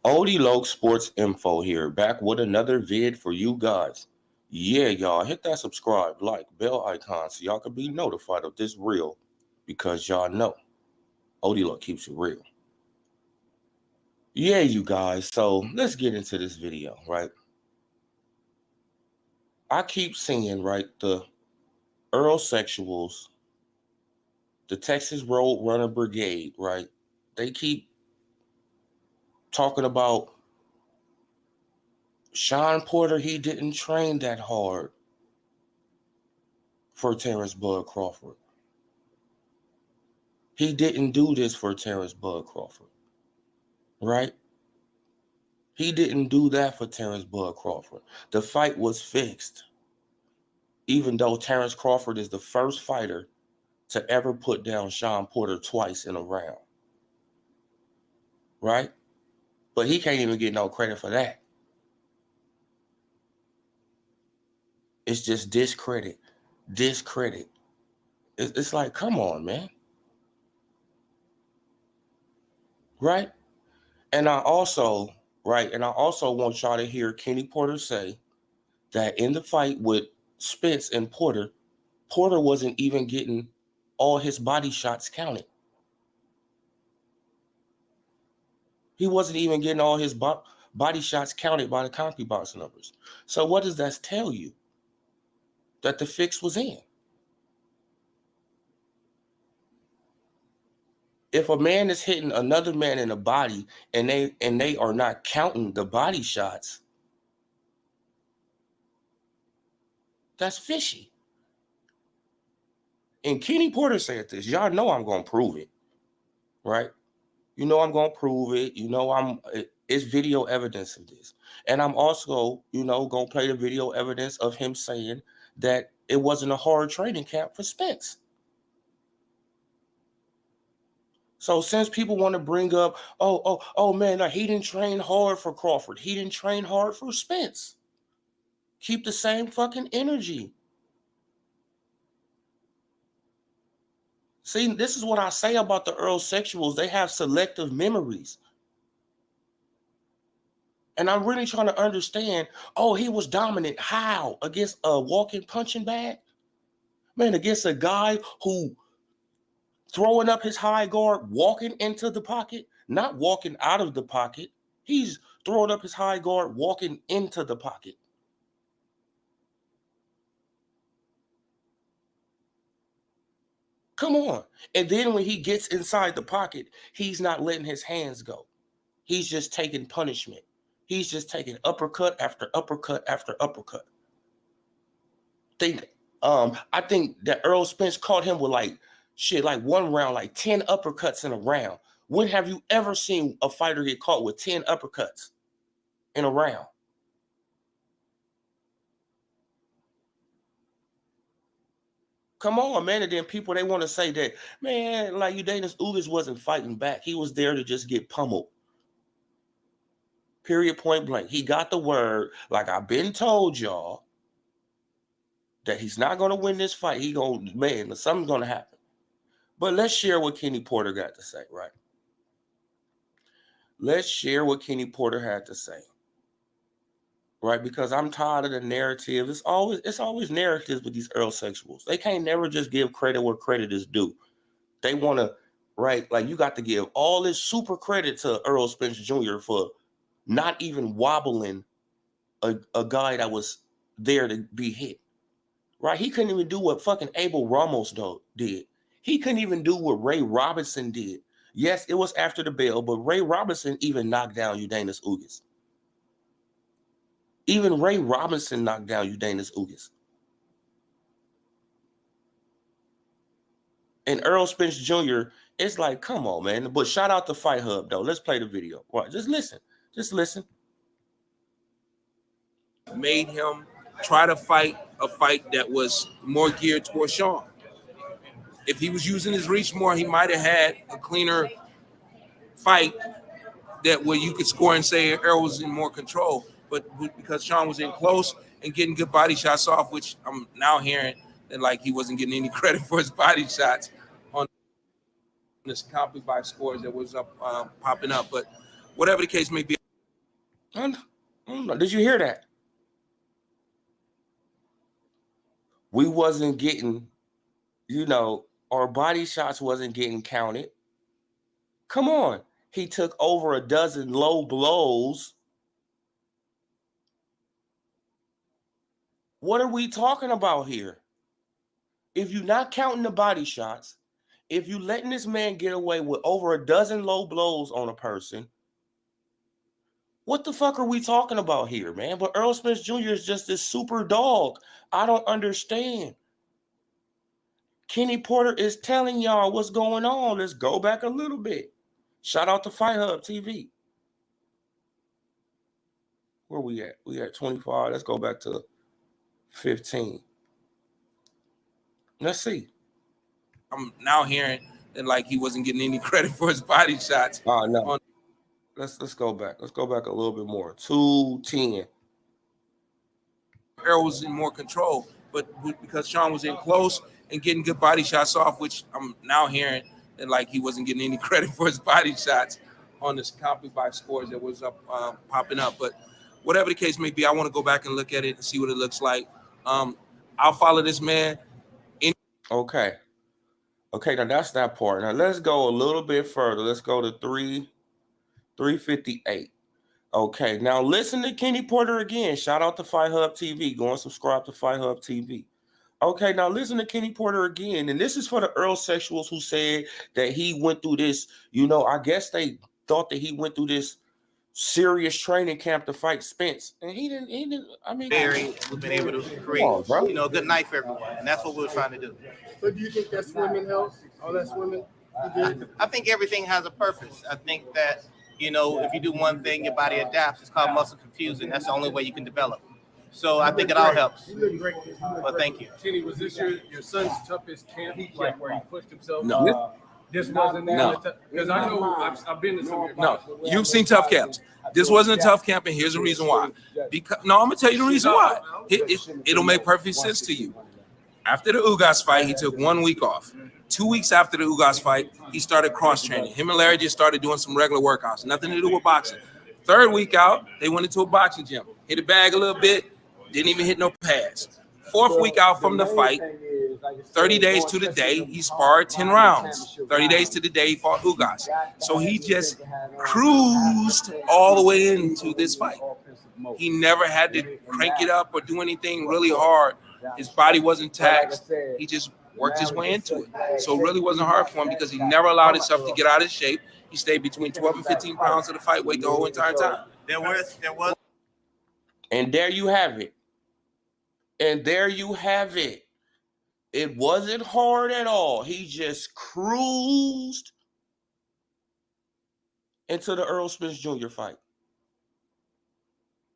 Odie Sports Info here, back with another vid for you guys. Yeah, y'all, hit that subscribe, like, bell icon so y'all can be notified of this reel because y'all know Odie keeps it real. Yeah, you guys, so let's get into this video, right? I keep seeing, right, the Earl Sexuals, the Texas Road Runner Brigade, right? They keep talking about Sean Porter, he didn't train that hard for Terrence Bud Crawford. He didn't do this for Terrence Bud Crawford, right? He didn't do that for Terrence Bud Crawford. The fight was fixed, even though Terrence Crawford is the first fighter to ever put down Sean Porter twice in a round, right? But he can't even get no credit for that. It's just discredit. It's like, come on, man, right? And I also, and I also want y'all to hear Kenny Porter say that in the fight with Spence and Porter, Porter wasn't even getting all his body shots counted. He wasn't even getting all his body shots counted by the CompuBox numbers. So what does that tell you? That the fix was in. If a man is hitting another man in the body and they are not counting the body shots, that's fishy. And Kenny Porter said this. Y'all know I'm gonna prove it, right? You know I'm gonna prove it. You know it's video evidence of this. And I'm also, gonna play the video evidence of him saying that it wasn't a hard training camp for Spence. So since people want to bring up, oh man, like he didn't train hard for Crawford. He didn't train hard for Spence. Keep the same fucking energy. See, this is what I say about the Earl Sexuals. They have selective memories. And I'm really trying to understand, he was dominant. How? Against a walking punching bag? Man, against a guy who throwing up his high guard, walking into the pocket, not walking out of the pocket. He's throwing up his high guard, walking into the pocket. Come on. And then when he gets inside the pocket, he's not letting his hands go. He's just taking punishment. He's just taking uppercut after uppercut after uppercut. I think that Earl Spence caught him with like one round, like 10 uppercuts in a round. When have you ever seen a fighter get caught with 10 uppercuts in a round? Come on, man. And then people, they want to say that, man, like Udanis Ugas wasn't fighting back. He was there to just get pummeled. Period, point blank. He got the word, like I've been told y'all, that he's not going to win this fight. Something's going to happen. But let's share what Kenny Porter got to say, right? Let's share what Kenny Porter had to say. Right? Because I'm tired of the narrative. It's always narratives with these Earl Sexuals. They can't never just give credit where credit is due. They want to, right? Like you got to give all this super credit to Earl Spence Jr. for not even wobbling a guy that was there to be hit. Right? He couldn't even do what fucking Abel Ramos did. He couldn't even do what Ray Robinson did. Yes, it was after the bell, but Ray Robinson even knocked down Udanis Ugas. Even Ray Robinson knocked down Udanis Ugas. And Earl Spence Jr., it's like, come on, man. But shout out to Fight Hub, though. Let's play the video. Right, just listen. Just listen. Made him try to fight a fight that was more geared towards Sean. If he was using his reach more, he might have had a cleaner fight that where you could score and say Earl was in more control. But because Sean was in close and getting good body shots off, which I'm now hearing that like he wasn't getting any credit for his body shots on this CompuBox scores that was up popping up. But whatever the case may be, Did you hear that? We wasn't getting, our body shots wasn't getting counted. Come on. He took over a dozen low blows. What are we talking about here? If you're not counting the body shots, if you letting this man get away with over a dozen low blows on a person, what the fuck are we talking about here, man? But Earl Spence Jr. is just this super dog. I don't understand. Kenny Porter is telling y'all what's going on. Let's go back a little bit. Shout out to Fight Hub TV. Where we at? We at 25. Let's go back to 15. Let's see. I'm now hearing that like he wasn't getting any credit for his body shots. Oh no. Let's go back. Let's go back a little bit more. 210. Earl was in more control, but because Sean was in close and getting good body shots off, which I'm now hearing that like he wasn't getting any credit for his body shots on this copy by scores that was up popping up. But whatever the case may be, I want to go back and look at it and see what it looks like. I'll follow this man. Okay, now that's that part. Now let's go a little bit further. Let's go to 358. Okay, now listen to Kenny Porter again. Shout out to Fight Hub TV. Go and subscribe to Fight Hub TV. Okay, now listen to Kenny Porter again. And this is for the Earl sexuals who said that he went through this, I guess they thought that he went through this serious training camp to fight Spence. And he didn't, I mean. We've been able to create, a good night for everyone. And that's what we're trying to do. So do you think that swimming helps? All that swimming? I think everything has a purpose. I think that, if you do one thing, your body adapts. It's called muscle confusion. That's the only way you can develop. So I think it all helps. You look great. Well, thank you. Kenny, was this your son's toughest camp, like where he pushed himself? No. This wasn't that. No. Because I know I've been to some of your No, you've seen tough camps. This wasn't a tough camp, and here's the reason why. Because I'm gonna tell you the reason why. It'll make perfect sense to you. After the Ugas fight, he took 1 week off. 2 weeks after the Ugas fight, he started cross training. Him and Larry just started doing some regular workouts, nothing to do with boxing. Third week out, they went into a boxing gym, hit a bag a little bit, didn't even hit no pads. Fourth week out from the fight, 30 days to the day, he sparred 10 rounds. 30 days to the day, he fought Ugas. So he just cruised all the way into this fight. He never had to crank it up or do anything really hard. His body wasn't taxed. He just worked his way into it. So it really wasn't hard for him because he never allowed himself to get out of shape. He stayed between 12 and 15 pounds of the fight weight the whole entire time. There was. And there you have it. It wasn't hard at all. He just cruised into the Earl Spence Jr. fight.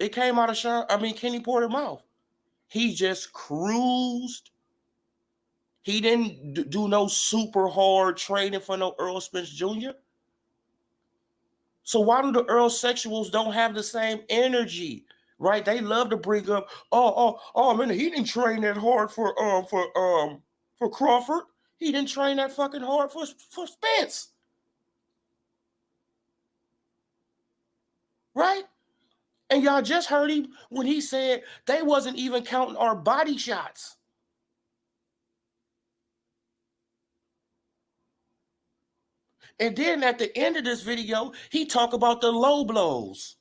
It came out of Kenny Porter's mouth. He just cruised. He didn't do no super hard training for no Earl Spence Jr. So why do the Earl sexuals don't have the same energy? Right? They love to bring up, man, he didn't train that hard for Crawford. He didn't train that fucking hard for Spence. Right? And y'all just heard him when he said they wasn't even counting our body shots. And then at the end of this video, he talked about the low blows.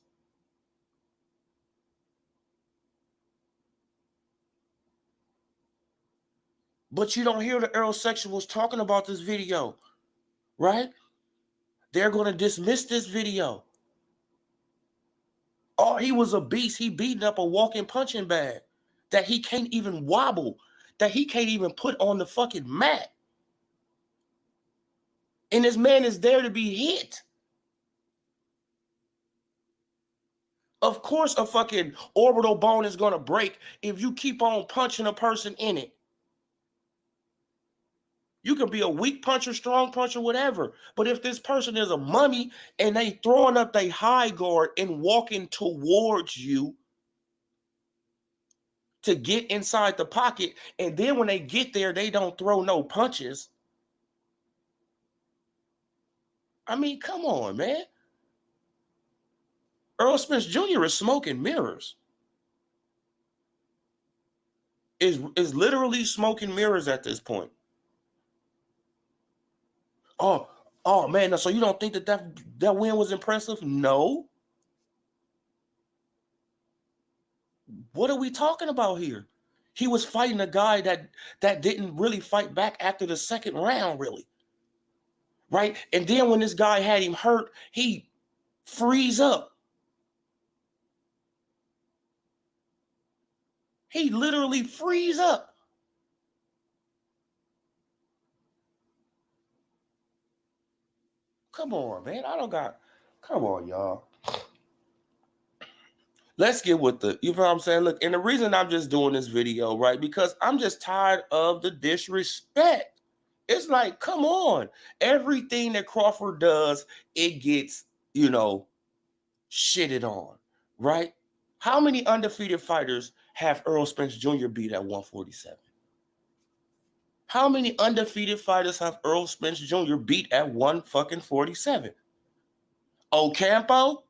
But you don't hear the Earl sexuals talking about this video, right? They're going to dismiss this video. Oh, he was a beast. He beating up a walking punching bag that he can't even wobble, that he can't even put on the fucking mat. And this man is there to be hit. Of course, a fucking orbital bone is going to break if you keep on punching a person in it. You can be a weak puncher, strong puncher, whatever. But if this person is a mummy and they throwing up their high guard and walking towards you to get inside the pocket, and then when they get there, they don't throw no punches. I mean, come on, man. Earl Spence Jr. is smoking mirrors. Is literally smoking mirrors at this point. Oh man, so you don't think that win was impressive? No. What are we talking about here? He was fighting a guy that didn't really fight back after the second round, really. Right? And then when this guy had him hurt, he freeze up. He literally freeze up. Come on, man. Come on, y'all. Let's get with you know what I'm saying? Look, and the reason I'm just doing this video, right? Because I'm just tired of the disrespect. It's like, come on. Everything that Crawford does, it gets, shitted on, right? How many undefeated fighters have Earl Spence Jr. beat at 147? How many undefeated fighters have Earl Spence Jr. beat at 147? Ocampo?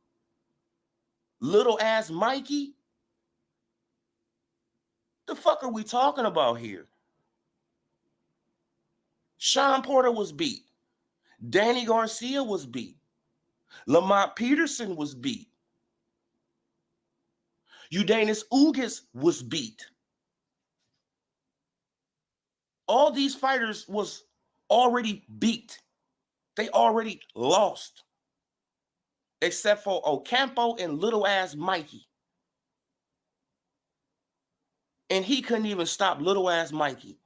Little ass Mikey? The fuck are we talking about here? Sean Porter was beat. Danny Garcia was beat. Lamont Peterson was beat. Udanis Ugas was beat. All these fighters was already beat. They already lost. Except for Ocampo and little ass Mikey. And he couldn't even stop little ass Mikey.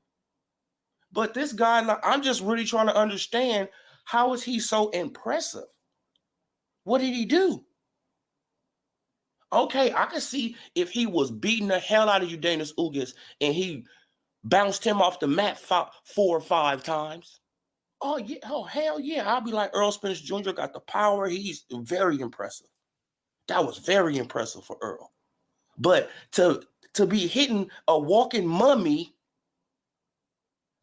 But this guy, I'm just really trying to understand, how is he so impressive? What did he do? Okay, I can see if he was beating the hell out of Udanis Ugas and he bounced him off the mat 4 or 5 times. Oh, yeah. Oh, hell yeah. I'll be like, Earl Spence Jr. got the power. He's very impressive. That was very impressive for Earl. But to be hitting a walking mummy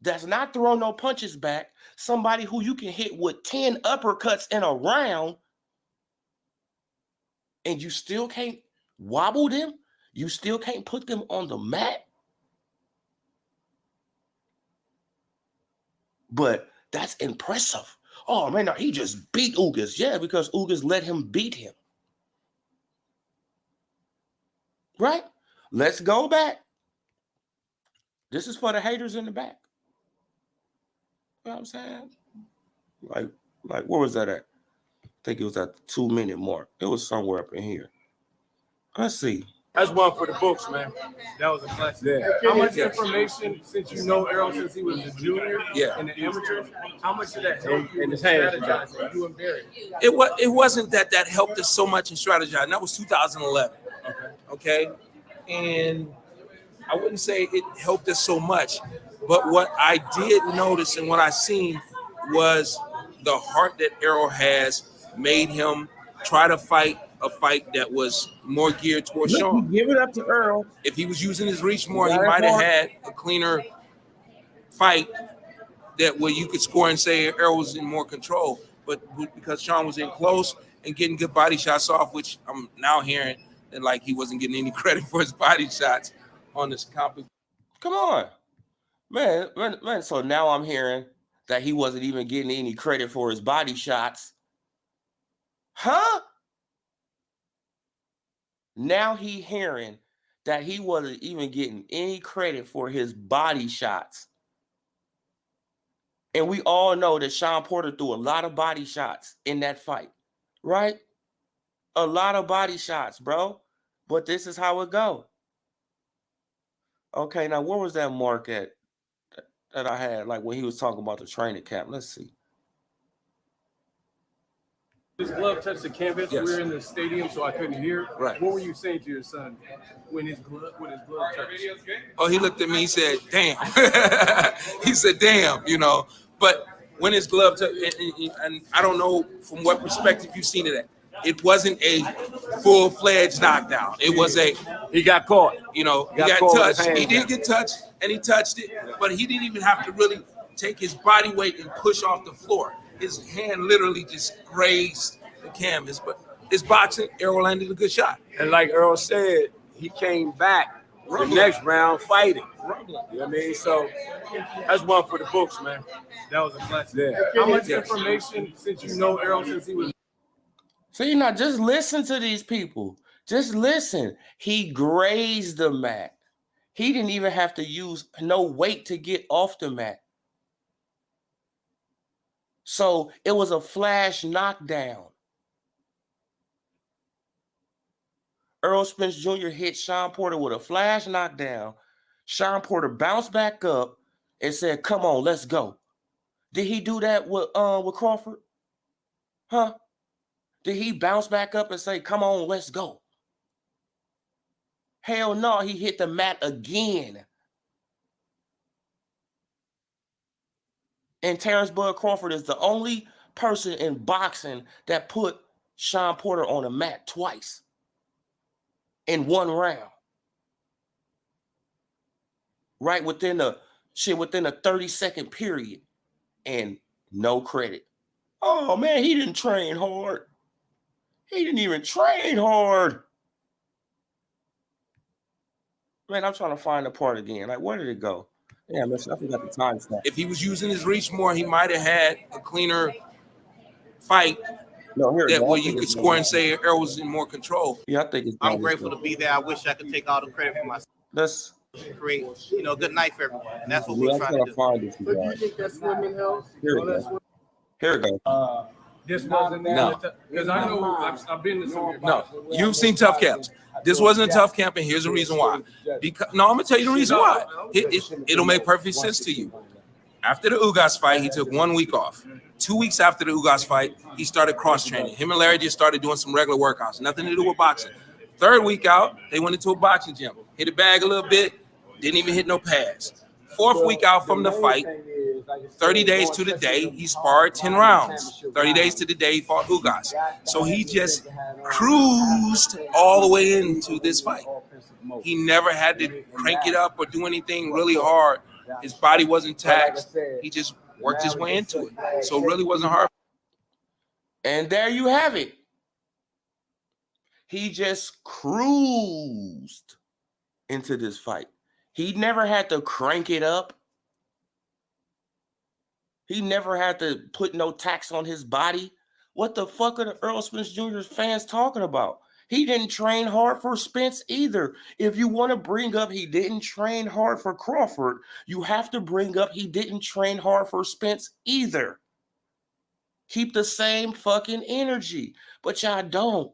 that's not throwing no punches back, somebody who you can hit with 10 uppercuts in a round, and you still can't wobble them, you still can't put them on the mat. But that's impressive. Oh man, no, he just beat Ugas. Yeah, because Ugas let him beat him. Right? Let's go back. This is for the haters in the back. You know what I'm saying? Like where was that at? I think it was at the 2-minute mark. It was somewhere up in here. Let's see. That's one for the books, man. That was a blessing. Yeah. How much information, since you know Errol since he was a junior in the amateurs, how much did that help you in strategizing? You and Barry. It wasn't that helped us so much in strategizing. That was 2011. Okay. And I wouldn't say it helped us so much, but what I did notice and what I seen was the heart that Errol has made him try to fight a fight that was more geared towards Sean. Give it up to Earl. If he was using his reach more, he might have had a cleaner fight that where you could score and say Errol was in more control. But because Sean was in close and getting good body shots off, which I'm now hearing that like he wasn't getting any credit for his body shots on this competition. Come on. Man. So now I'm hearing that he wasn't even getting any credit for his body shots. Huh? Now he hearing that he wasn't even getting any credit for his body shots. And we all know that Sean Porter threw a lot of body shots in that fight, right? A lot of body shots, bro. But this is how it go. Okay, now where was that mark at that I had, like when he was talking about the training camp? Let's see. His glove touched the canvas. Yes. We were in the stadium, so I couldn't hear. Right. What were you saying to your son when his glove touched? Oh, he looked at me, he said, damn. He said, damn, But when his glove touched, and I don't know from what perspective you've seen it at, it wasn't a full-fledged knockdown. It was He got caught. he got touched. He did get touched, and he touched it, but he didn't even have to really take his body weight and push off the floor. His hand literally just grazed the canvas, but It's boxing. Errol landed a good shot. And like Earl said, he came back the next round fighting. You know what I mean? So that's one for the books, man. That was a blessing. Yeah. How much information, since you know Earl since he was... So, you know, just listen to these people. Just listen. He grazed the mat. He didn't even have to use no weight to get off the mat. So it was a flash knockdown. Earl Spence Jr. hit Sean Porter with a flash knockdown. Sean Porter bounced back up and said, "Come on, let's go." Did he do that with Crawford? Huh? Did he bounce back up and say, "Come on, let's go"? Hell no, he hit the mat again. And Terrence Bud Crawford is the only person in boxing that put Sean Porter on a mat twice in one round. Right within a 30-second period. And no credit. Oh man, he didn't train hard. He didn't even train hard. Man, I'm trying to find the part again. Like, where did it go? Yeah, I forgot the time stamp. If he was using his reach more, he might have had a cleaner fight. No, here where you could score and say Errol was in more control. Yeah, I think it's. I'm grateful to be there. I wish I could take all the credit for myself. Let's create, a good night for everyone. And that's what we're trying to do. But do you think that's swimming health? Here we go. Here we go. This wasn't No. Because I know I've been to some. No, you've seen tough camps. This wasn't a tough camp, and here's the reason why. Because I'm gonna tell you the reason why. It'll make perfect sense to you. After the Ugas fight, he took 1 week off. 2 weeks after the Ugas fight, he started cross training. Him and Larry just started doing some regular workouts, nothing to do with boxing. 3rd week out, they went into a boxing gym, hit a bag a little bit, didn't even hit no pads. 4th week out from the fight, 30 days to the day, he sparred 10 rounds. 30 days to the day, he fought Ugas. So he just cruised all the way into this fight. He never had to crank it up or do anything really hard. His body wasn't taxed. He just worked his way into it. So it really wasn't hard. And there you have it. He just cruised into this fight. He never had to crank it up. He never had to put no tax on his body. What the fuck are the Earl Spence Jr. fans talking about? He didn't train hard for Spence either. If you want to bring up he didn't train hard for Crawford, you have to bring up he didn't train hard for Spence either. Keep the same fucking energy. But y'all don't.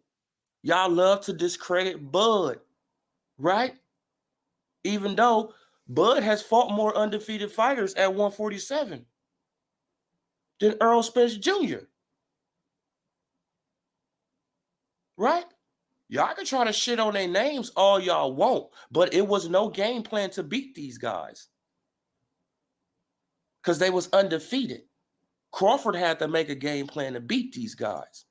Y'all love to discredit Bud, right? Even though Bud has fought more undefeated fighters at 147 than Earl Spence Jr. Right? Y'all can try to shit on their names all y'all want, but it was no game plan to beat these guys because they was undefeated. Crawford had to make a game plan to beat these guys.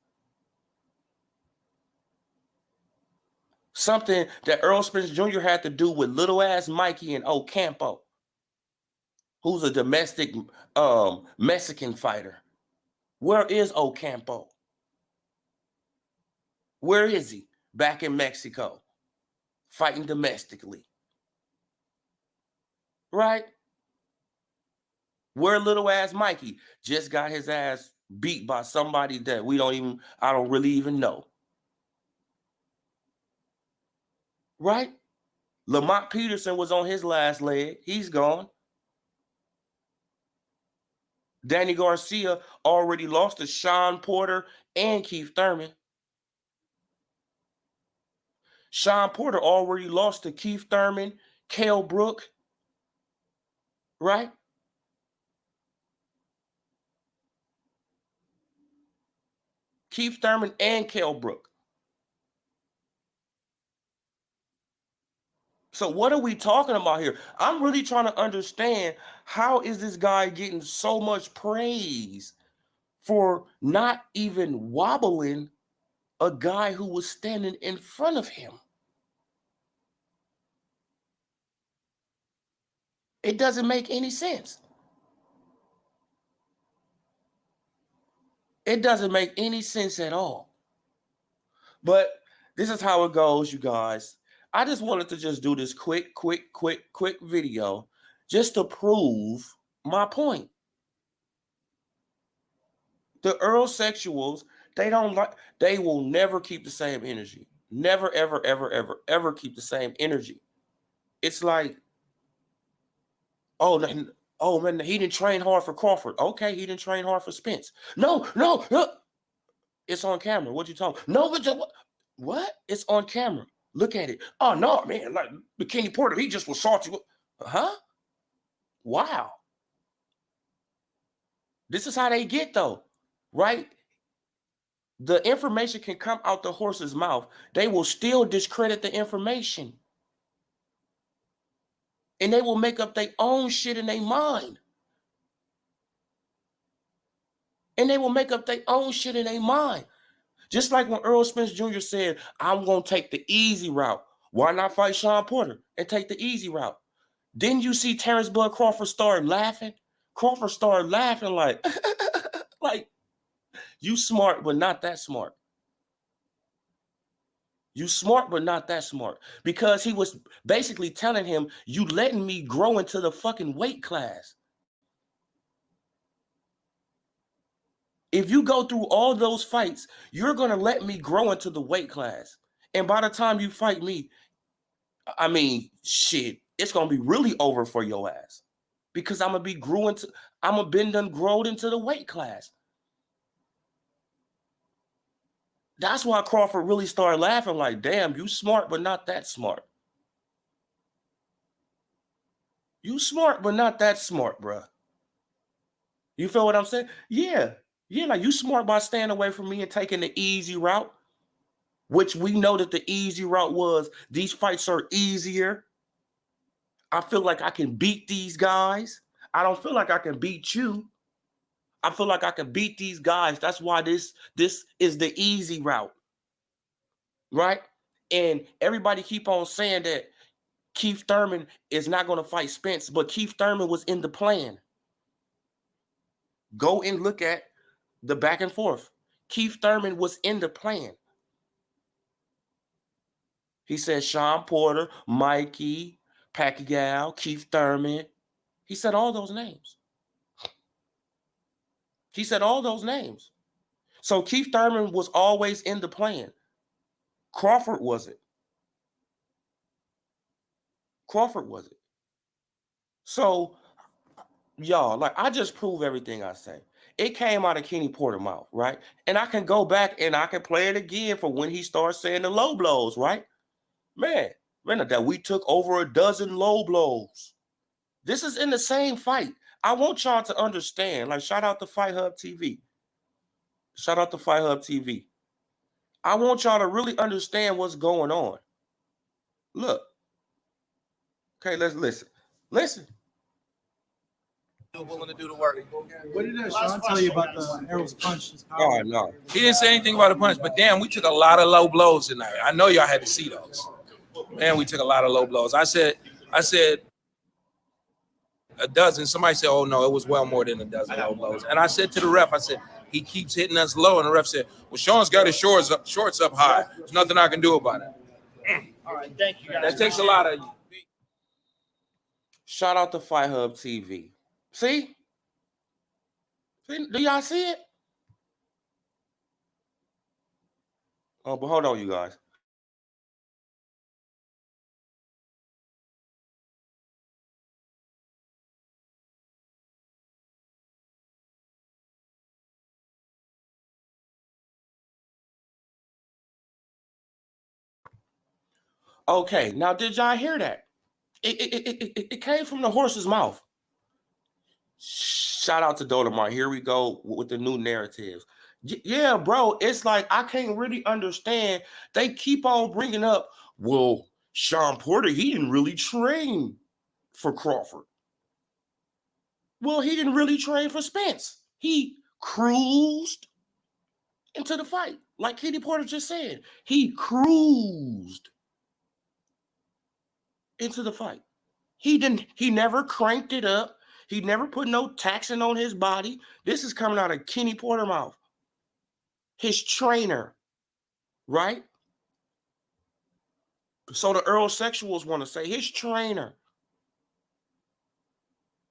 Something that Earl Spence Jr. had to do with little ass Mikey and Ocampo, who's a domestic Mexican fighter. Where is Ocampo? Where is he? Back in Mexico, fighting domestically. Right? Where little ass Mikey just got his ass beat by somebody that I don't really even know. Right? Lamont Peterson was on his last leg. He's gone. Danny Garcia already lost to Sean Porter and Keith Thurman. Sean Porter already lost to Keith Thurman, Kell Brook, right? Keith Thurman and Kell Brook. So what are we talking about here? I'm really trying to understand, how is this guy getting so much praise for not even wobbling a guy who was standing in front of him? It doesn't make any sense. It doesn't make any sense at all. But this is how it goes, you guys. I just wanted to just do this quick video just to prove my point. The Earlsexuals, they will never keep the same energy. Never, ever, ever, ever, ever keep the same energy. It's like, oh man, he didn't train hard for Crawford. Okay, he didn't train hard for Spence. No. It's on camera. What you talking? No, but what? It's on camera. Look at it. Oh no, man! Like the Kenny Porter, he just was salty. Huh? Wow. This is how they get though, right? The information can come out the horse's mouth. They will still discredit the information, and they will make up their own shit in their mind. Just like when Earl Spence Jr. said, I'm going to take the easy route. Why not fight Sean Porter and take the easy route? Didn't you see Terrence Bud Crawford start laughing? Crawford started laughing like, like, you smart, but not that smart. You smart, but not that smart. Because he was basically telling him, you letting me grow into the fucking weight class. If you go through all those fights, you're going to let me grow into the weight class. And by the time you fight me, I mean, shit, it's going to be really over for your ass. Because I'm going to been done growed into the weight class. That's why Crawford really started laughing like, damn, you smart, but not that smart. You smart, but not that smart, bruh. You feel what I'm saying? Yeah, like you smart by staying away from me and taking the easy route, which we know that the easy route was these fights are easier. I feel like I can beat these guys. I don't feel like I can beat you. I feel like I can beat these guys. That's why this is the easy route, right? And everybody keep on saying that Keith Thurman is not going to fight Spence, but Keith Thurman was in the plan. Go and look at the back and forth. Keith Thurman was in the plan. He said Sean Porter, Mikey, Pacquiao, Keith Thurman. He said all those names. So Keith Thurman was always in the plan. Crawford wasn't. So, y'all, like I just prove everything I say. It came out of Kenny Porter's mouth, right? And I can go back and I can play it again for when he starts saying the low blows, right? Man, that we took over a dozen low blows. This is in the same fight. I want y'all to understand, like shout out to Fight Hub TV. I want y'all to really understand what's going on. Look. Okay, let's listen. Willing to do the work. What did Sean tell you about the Errol's punch? Oh, no. He didn't say anything about a punch, but damn, we took a lot of low blows tonight. I know y'all had to see those. Man, we took a lot of low blows. I said a dozen. Somebody said, oh no, it was well more than a dozen low blows. And I said to the ref, I said, he keeps hitting us low. And the ref said, well, Sean's got his shorts up high. There's nothing I can do about it. All right, thank you guys. That takes a lot of you. Shout out to Fight Hub TV. See? Do y'all see it? Oh, but hold on, you guys. Okay, now did y'all hear that? It came from the horse's mouth. Shout out to Dolomar. Here we go with the new narratives. Yeah, bro, it's like I can't really understand. They keep on bringing up, well, Sean Porter, he didn't really train for Crawford. Well, he didn't really train for Spence. He cruised into the fight. Like Kenny Porter just said, he cruised into the fight. He never cranked it up. He never put no taxing on his body. This is coming out of Kenny Porter's mouth. His trainer, right? So the Earl sexuals want to say his trainer,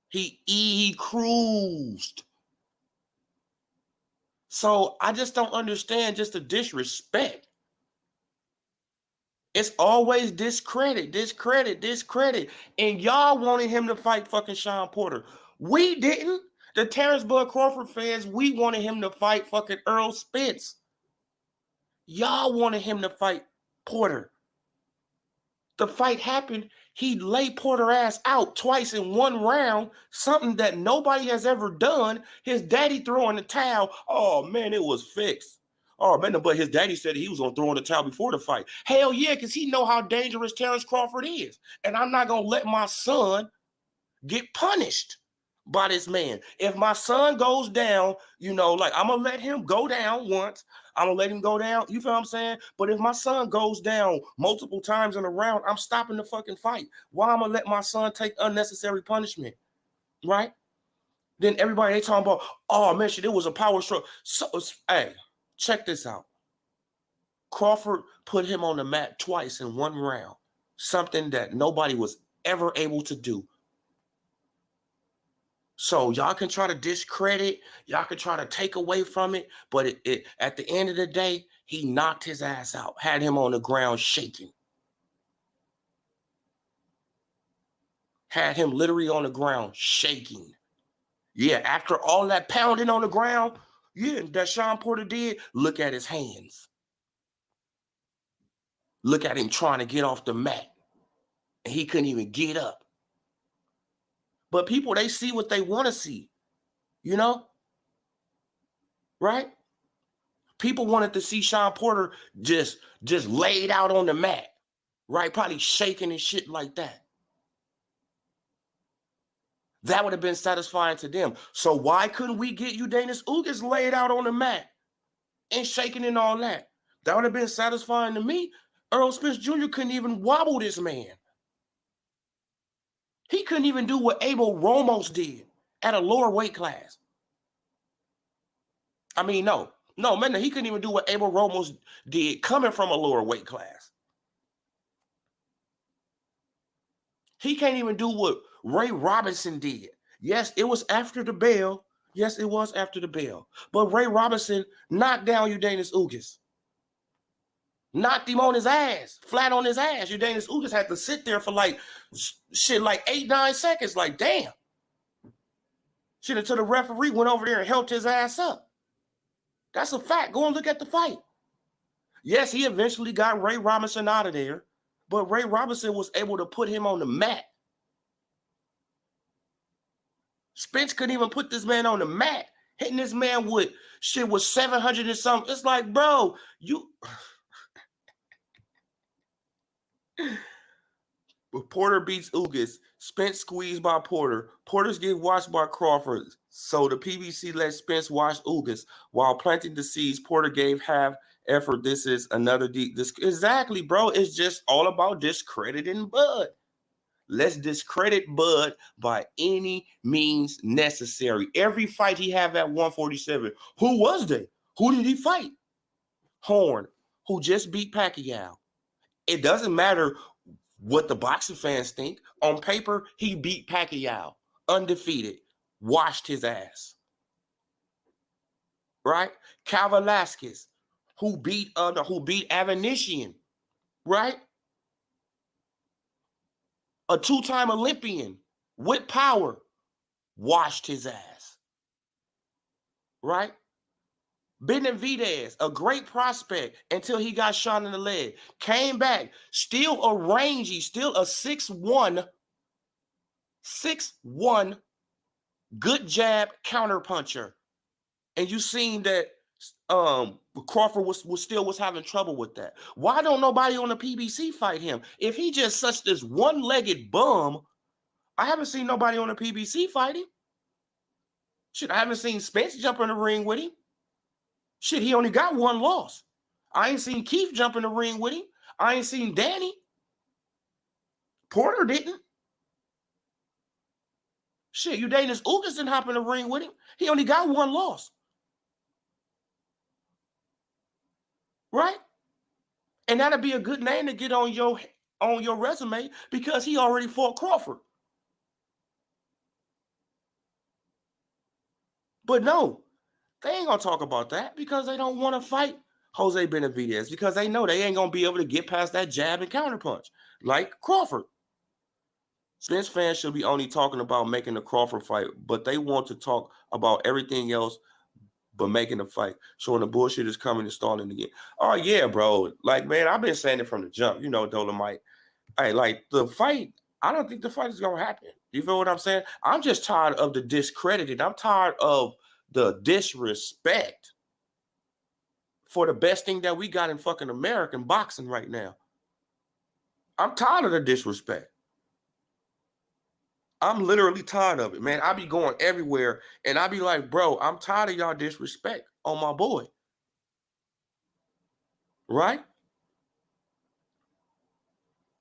he cruised. So I just don't understand just the disrespect. It's always discredit. And y'all wanted him to fight fucking Sean Porter. We didn't. The Terrence Bud Crawford fans, we wanted him to fight fucking Earl Spence. Y'all wanted him to fight Porter. The fight happened. He laid Porter ass out twice in one round, something that nobody has ever done. His daddy throwing the towel. Oh, man, it was fixed. Oh, man, but his daddy said he was going to throw in the towel before the fight. Hell yeah, because he know how dangerous Terrence Crawford is. And I'm not going to let my son get punished by this man. If my son goes down, you know, like I'm going to let him go down once. I'm going to let him go down. You feel what I'm saying? But if my son goes down multiple times in a round, I'm stopping the fucking fight. Why am I going to let my son take unnecessary punishment? Right? Then everybody, they talking about, oh, man, shit, it was a power stroke. So, hey, check this out. Crawford put him on the mat twice in one round. Something that nobody was ever able to do. So y'all can try to discredit, y'all can try to take away from it, but it at the end of the day, he knocked his ass out, had him on the ground shaking. Had him literally on the ground shaking. Yeah, after all that pounding on the ground, yeah, that Sean Porter did, look at his hands. Look at him trying to get off the mat. And he couldn't even get up. But people, they see what they want to see. You know? Right? People wanted to see Sean Porter just laid out on the mat, right? Probably shaking and shit like that. That would have been satisfying to them. So why couldn't we get Eudanis Ugas laid out on the mat and shaking and all that? That would have been satisfying to me. Earl Spence Jr. couldn't even wobble this man. He couldn't even do what Abel Ramos did at a lower weight class. I mean, no, man, he couldn't even do what Abel Ramos did coming from a lower weight class. He can't even do what Ray Robinson did. Yes, it was after the bell. Yes, it was after the bell. But Ray Robinson knocked down Eudanis Ugas. Knocked him on his ass, flat on his ass. Eudanis Ugas had to sit there for like 8-9 seconds. Like, damn. Shit, until the referee went over there and helped his ass up. That's a fact. Go and look at the fight. Yes, he eventually got Ray Robinson out of there, but Ray Robinson was able to put him on the mat. Spence couldn't even put this man on the mat, hitting this man with shit was 700 and something. It's like, bro, you... Porter beats Ugas. Spence squeezed by Porter. Porter's getting watched by Crawford. So the PBC let Spence watch Ugas while planting the seeds. Porter gave half effort. This is another exactly, bro. It's just all about discrediting Bud. Let's discredit Bud by any means necessary. Every fight he have at 147. Who was they? Who did he fight? Horn, who just beat Pacquiao. It doesn't matter what the boxing fans think. On paper, he beat Pacquiao, undefeated, washed his ass. Right? Cal Velasquez, who beat Avanesyan, right? A two-time Olympian with power, washed his ass. Right? Benavidez, a great prospect until he got shot in the leg. Came back, still a rangy, still a 6'1", good jab counterpuncher. And you seen that Crawford was having trouble with that. Why don't nobody on the PBC fight him? If he just such this one-legged bum, I haven't seen nobody on the PBC fight him. Shit, I haven't seen Spence jump in the ring with him. Shit, he only got one loss. I ain't seen Keith jump in the ring with him. I ain't seen Danny. Porter didn't. Shit, Eudanis Ugas didn't hop in the ring with him. He only got one loss. Right? And that'd be a good name to get on your on your resume because he already fought Crawford. But no, they ain't gonna talk about that because they don't want to fight Jose Benavidez because they know they ain't gonna be able to get past that jab and counterpunch like Crawford. Spence fans should be only talking about making the Crawford fight, but they want to talk about everything else but making the fight, showing the bullshit is coming and stalling again. Oh yeah, bro. Like, man, I've been saying it from the jump. You know, Dolomite. Hey, like the fight, I don't think the fight is gonna happen. You feel what I'm saying? I'm just tired of the discredited. I'm tired of the disrespect for the best thing that we got in fucking American boxing right now. I'm tired of the disrespect. I'm literally tired of it, man. I be going everywhere and I be like, bro, I'm tired of y'all disrespect on my boy. Right?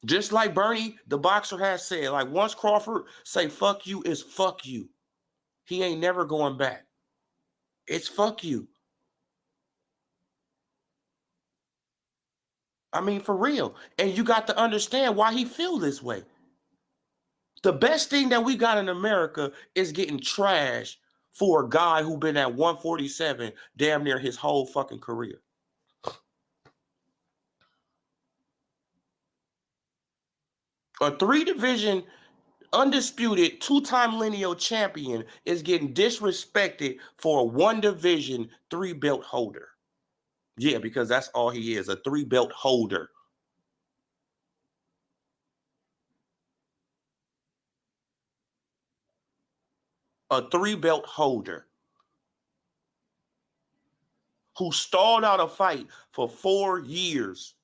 Just like Bernie, the boxer, has said, like once Crawford say fuck you, it's fuck you. He ain't never going back. It's fuck you. I mean, for real. And you got to understand why he feel this way. The best thing that we got in America is getting trashed for a guy who been at 147 damn near his whole fucking career. A 3-division undisputed 2-time lineal champion is getting disrespected for a 1-division 3-belt holder. Yeah, because that's all he is, a 3-belt holder. A 3-belt holder who stalled out a fight for 4 years.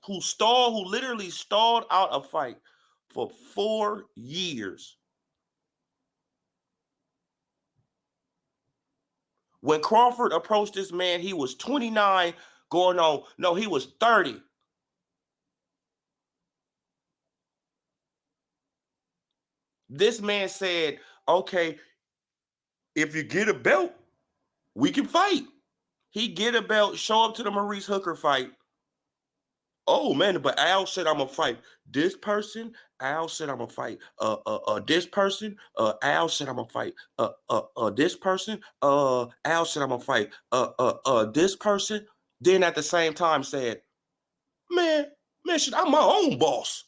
Who literally stalled out a fight for 4 years. When Crawford approached this man, he was 29 going on, no, he was 30. This man said, okay, if you get a belt, we can fight. He get a belt, show up to the Maurice Hooker fight. Oh man, but Al said I'm gonna fight this person. Al said I'm gonna fight this person. Al said I'm gonna fight this person. Al said I'm gonna fight this person. Then at the same time said, man, shit, I'm my own boss.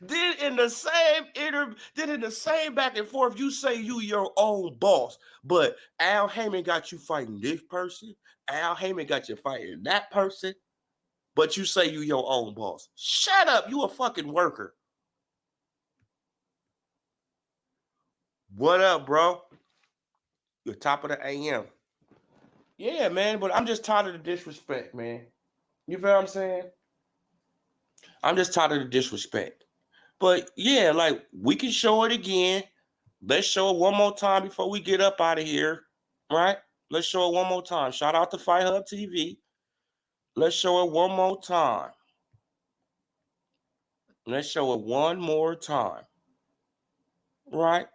Then in the same back and forth, you say you your own boss, but Al Heyman got you fighting this person. Al Heyman got you fighting that person, but you say you your own boss. Shut up, you a fucking worker. What up, bro? You're top of the AM. Yeah, man, but I'm just tired of the disrespect, man. You feel what I'm saying? I'm just tired of the disrespect. But yeah, like we can show it again. Let's show it one more time before we get up out of here, right? Let's show it one more time. Shout out to Fight Hub TV. Let's show it one more time. Let's show it one more time, right?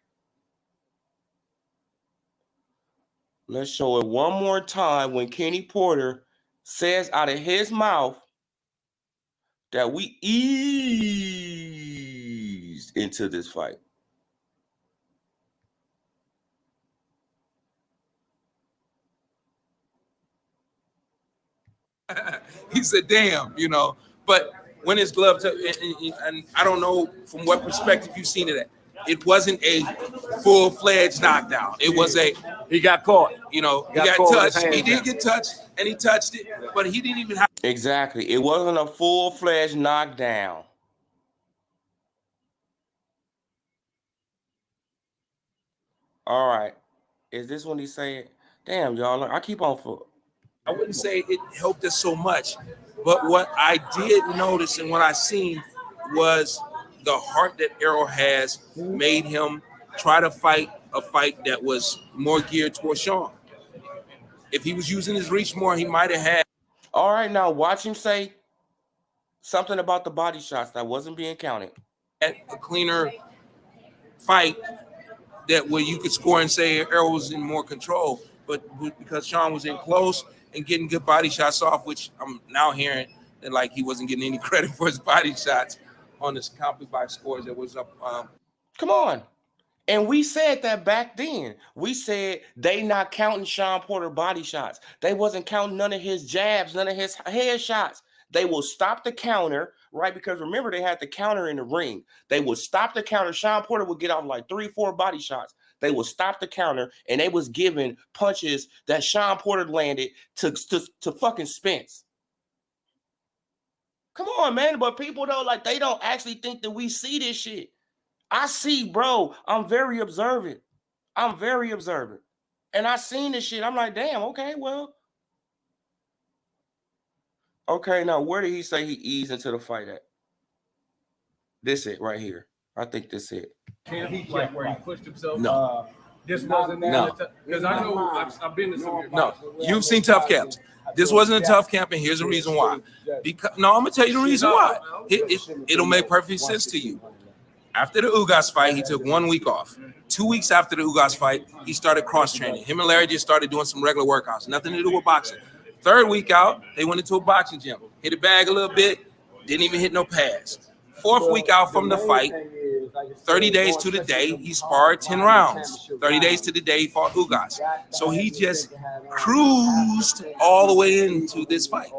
Let's show it one more time when Kenny Porter says out of his mouth that we eased into this fight. He said, damn, you know. But when his glove took, and I don't know from what perspective you've seen it at, it wasn't a full-fledged knockdown. It was he got caught. You know, he got touched. He did get touched, and he touched it, but he didn't even have. Exactly. It wasn't a full-fledged knockdown. All right. Is this when he said, damn, y'all, I keep on for. I wouldn't say it helped us so much, but what I did notice and what I seen was the heart that Errol has made him try to fight a fight that was more geared towards Sean. If he was using his reach more, he might have had. All right, now watch him say something about the body shots that wasn't being counted. A cleaner fight that where you could score and say Errol was in more control, but because Sean was in close and getting good body shots off, which I'm now hearing that like he wasn't getting any credit for his body shots on this comp by scores that was up. Come on. And we said that back then. We said they not counting Sean Porter body shots. They wasn't counting none of his jabs, none of his head shots. They will stop the counter, right? Because remember, they had the counter in the ring. They would stop the counter. Sean Porter would get off like 3-4 body shots. They would stop the counter, and they was giving punches that Sean Porter landed to fucking Spence. Come on, man. But people, though, like, they don't actually think that we see this shit. I see, bro. I'm very observant. I'm very observant. And I seen this shit. I'm like, damn, okay, well. Okay, now where did he say he eased into the fight at? This it right here. I think this it. Can't he like where he pushed himself? No. This wasn't that. Because I know I've been to some. No, you've seen tough camps. This wasn't a tough camp, and here's the reason why. Because I'm gonna tell you the reason why. It'll make perfect sense to you. After the Ugas fight, he took 1 week off. 2 weeks after the Ugas fight, he started cross-training. Him and Larry just started doing some regular workouts, nothing to do with boxing. Third week out, they went into a boxing gym, hit a bag a little bit, didn't even hit no pads. Fourth week out from the fight, 30 days to the day, he sparred 10 rounds. 30 days to the day, he fought Ugas. So he just cruised all the way into this fight.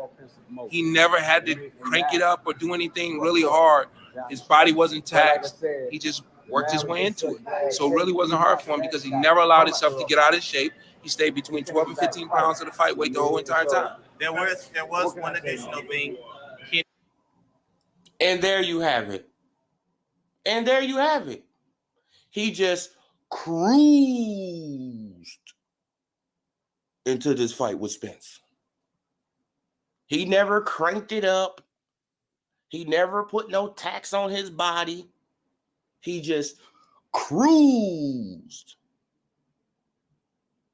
He never had to crank it up or do anything really hard. His body wasn't taxed. He just worked his way into it. So it really wasn't hard for him because he never allowed himself to get out of shape. He stayed between 12 and 15 pounds of the fight weight the whole entire time. There was one additional thing. And there you have it. And there you have it. He just cruised into this fight with Spence. He never cranked it up. He never put no tax on his body. He just cruised.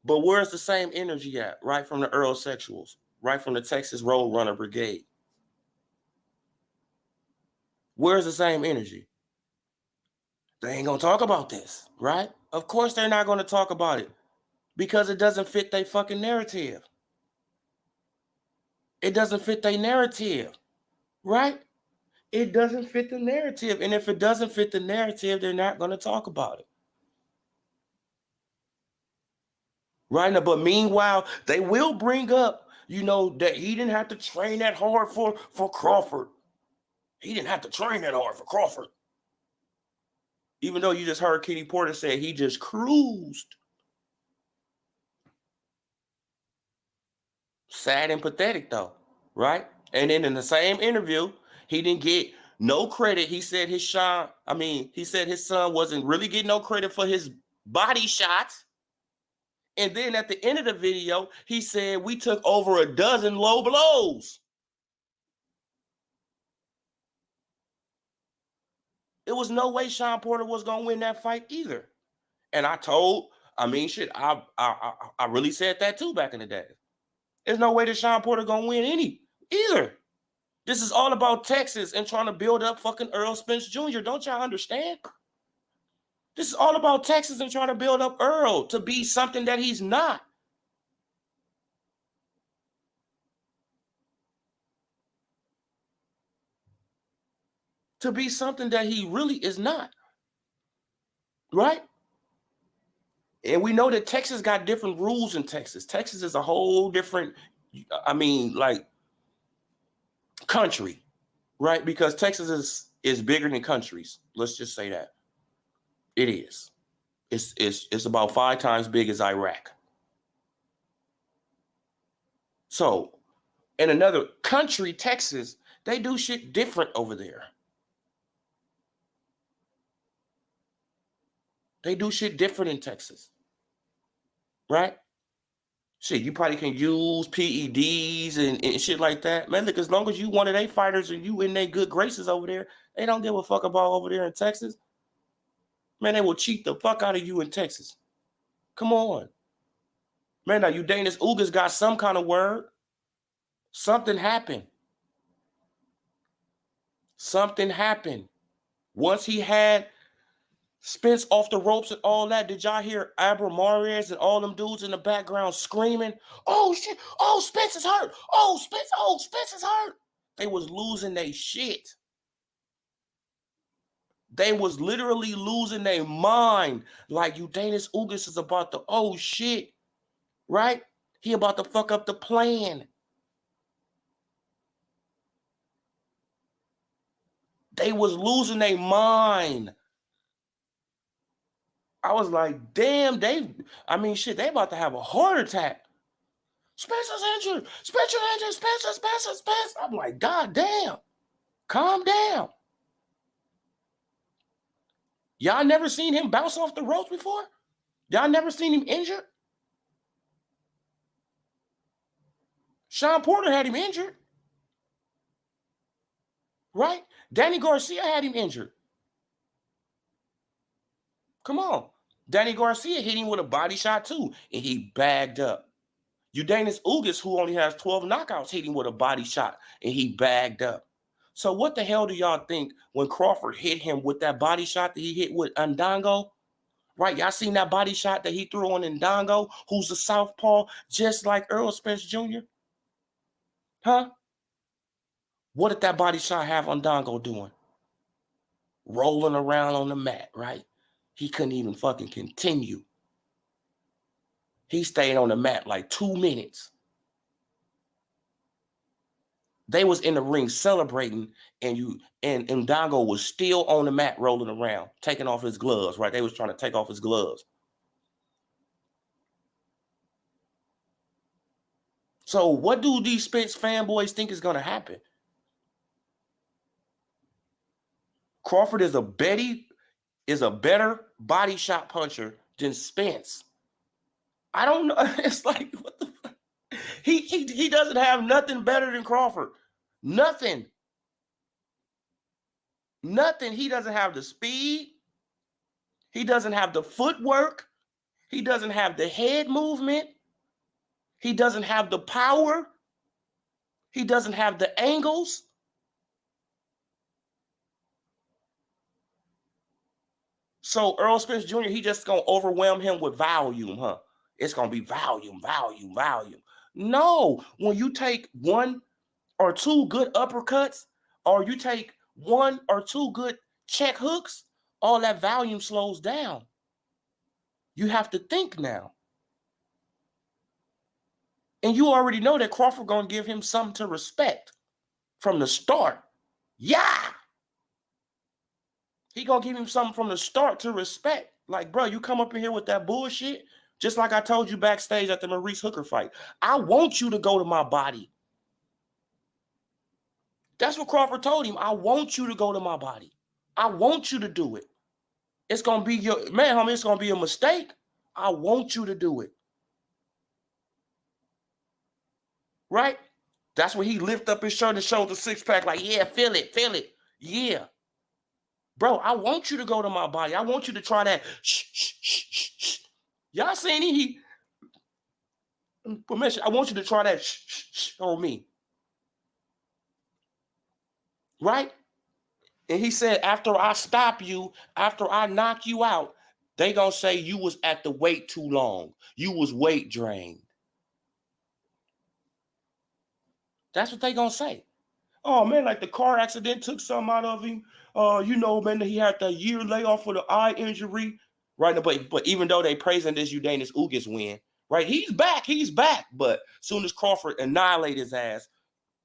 But where's the same energy at? Right from the Earl Sexuals, right from the Texas Roadrunner Brigade. Where's the same energy? They ain't gonna talk about this, right? Of course they're not gonna talk about it because it doesn't fit their fucking narrative. It doesn't fit their narrative, right? It doesn't fit the narrative. And if it doesn't fit the narrative, they're not gonna talk about it. Right now, but meanwhile, they will bring up, that he didn't have to train that hard for Crawford. He didn't have to train that hard for Crawford. Even though you just heard Kenny Porter say he just cruised. Sad and pathetic, though, right? And then in the same interview, he didn't get no credit. He said his son wasn't really getting no credit for his body shots. And then at the end of the video, he said we took over a dozen low blows. It was no way Sean Porter was going to win that fight either. And I really said that too back in the day. There's no way that Sean Porter going to win any either. This is all about Texas and trying to build up fucking Earl Spence Jr. Don't y'all understand? This is all about Texas and trying to build up Earl to be something that he's not. To be something that he really is not. Right? And we know that Texas got different rules in Texas. Texas is a whole different, country, right? Because Texas is bigger than countries. Let's just say that. It is. It's about 5 times big as Iraq. So, in another country, Texas, they do shit different over there. They do shit different in Texas. Right? Shit, you probably can use PEDs and shit like that. Man, look, as long as you one of their fighters and you in their good graces over there, they don't give a fuck about over there in Texas. Man, they will cheat the fuck out of you in Texas. Come on. Man, now Udanis Ugas got some kind of word. Something happened. Something happened. Once he had Spence off the ropes and all that. Did y'all hear Abra Marius and all them dudes in the background screaming, oh shit, oh Spence is hurt, oh Spence is hurt. They was losing their shit. They was literally losing their mind. Like Udanis Ugas is about to, oh shit, right? He about to fuck up the plan. They was losing their mind. I was like, damn, they about to have a heart attack. Spencer's injured. Spencer's injured. Spencer. I'm like, God damn. Calm down. Y'all never seen him bounce off the ropes before? Y'all never seen him injured? Sean Porter had him injured. Right? Danny Garcia had him injured. Come on. Danny Garcia hit him with a body shot too, and he bagged up. Udanis Ugas, who only has 12 knockouts, hit him with a body shot, and he bagged up. So what the hell do y'all think when Crawford hit him with that body shot that he hit with Ndongo? Right? Y'all seen that body shot that he threw on Ndongo, who's a southpaw, just like Earl Spence Jr.? Huh? What did that body shot have Ndongo doing? Rolling around on the mat, right? He couldn't even fucking continue. He stayed on the mat like 2 minutes. They was in the ring celebrating, and Ndongo was still on the mat rolling around, taking off his gloves, right? They was trying to take off his gloves. So what do these Spence fanboys think is going to happen? Crawford is a better body shot puncher than Spence. I don't know. It's like, what the fuck? He doesn't have nothing better than Crawford. Nothing. He doesn't have the speed. He doesn't have the footwork. He doesn't have the head movement. He doesn't have the power. He doesn't have the angles. So Earl Spence Jr., he just going to overwhelm him with volume, huh? It's going to be volume. No, when you take 1 or 2 good uppercuts, or you take 1 or 2 good check hooks, all that volume slows down. You have to think now. And you already know that Crawford going to give him something to respect from the start. Yeah. He going to give him something from the start to respect. Like, bro, you come up in here with that bullshit, just like I told you backstage at the Maurice Hooker fight. I want you to go to my body. That's what Crawford told him. I want you to go to my body. I want you to do it. It's going to be homie, it's going to be a mistake. I want you to do it. Right? That's when he lift up his shirt and showed the 6-pack like, yeah, feel it. Yeah. Bro, I want you to go to my body. I want you to try that. Shh. Y'all seen permission. I want you to try that on me. Right? And he said, after I stop you, after I knock you out, they gonna say you was at the weight too long. You was weight drained. That's what they gonna say. Oh man, like the car accident took something out of him. Man, he had that year layoff for the eye injury. Right. But even though they praising this Udanis Ugas win, right? He's back. But soon as Crawford annihilate his ass,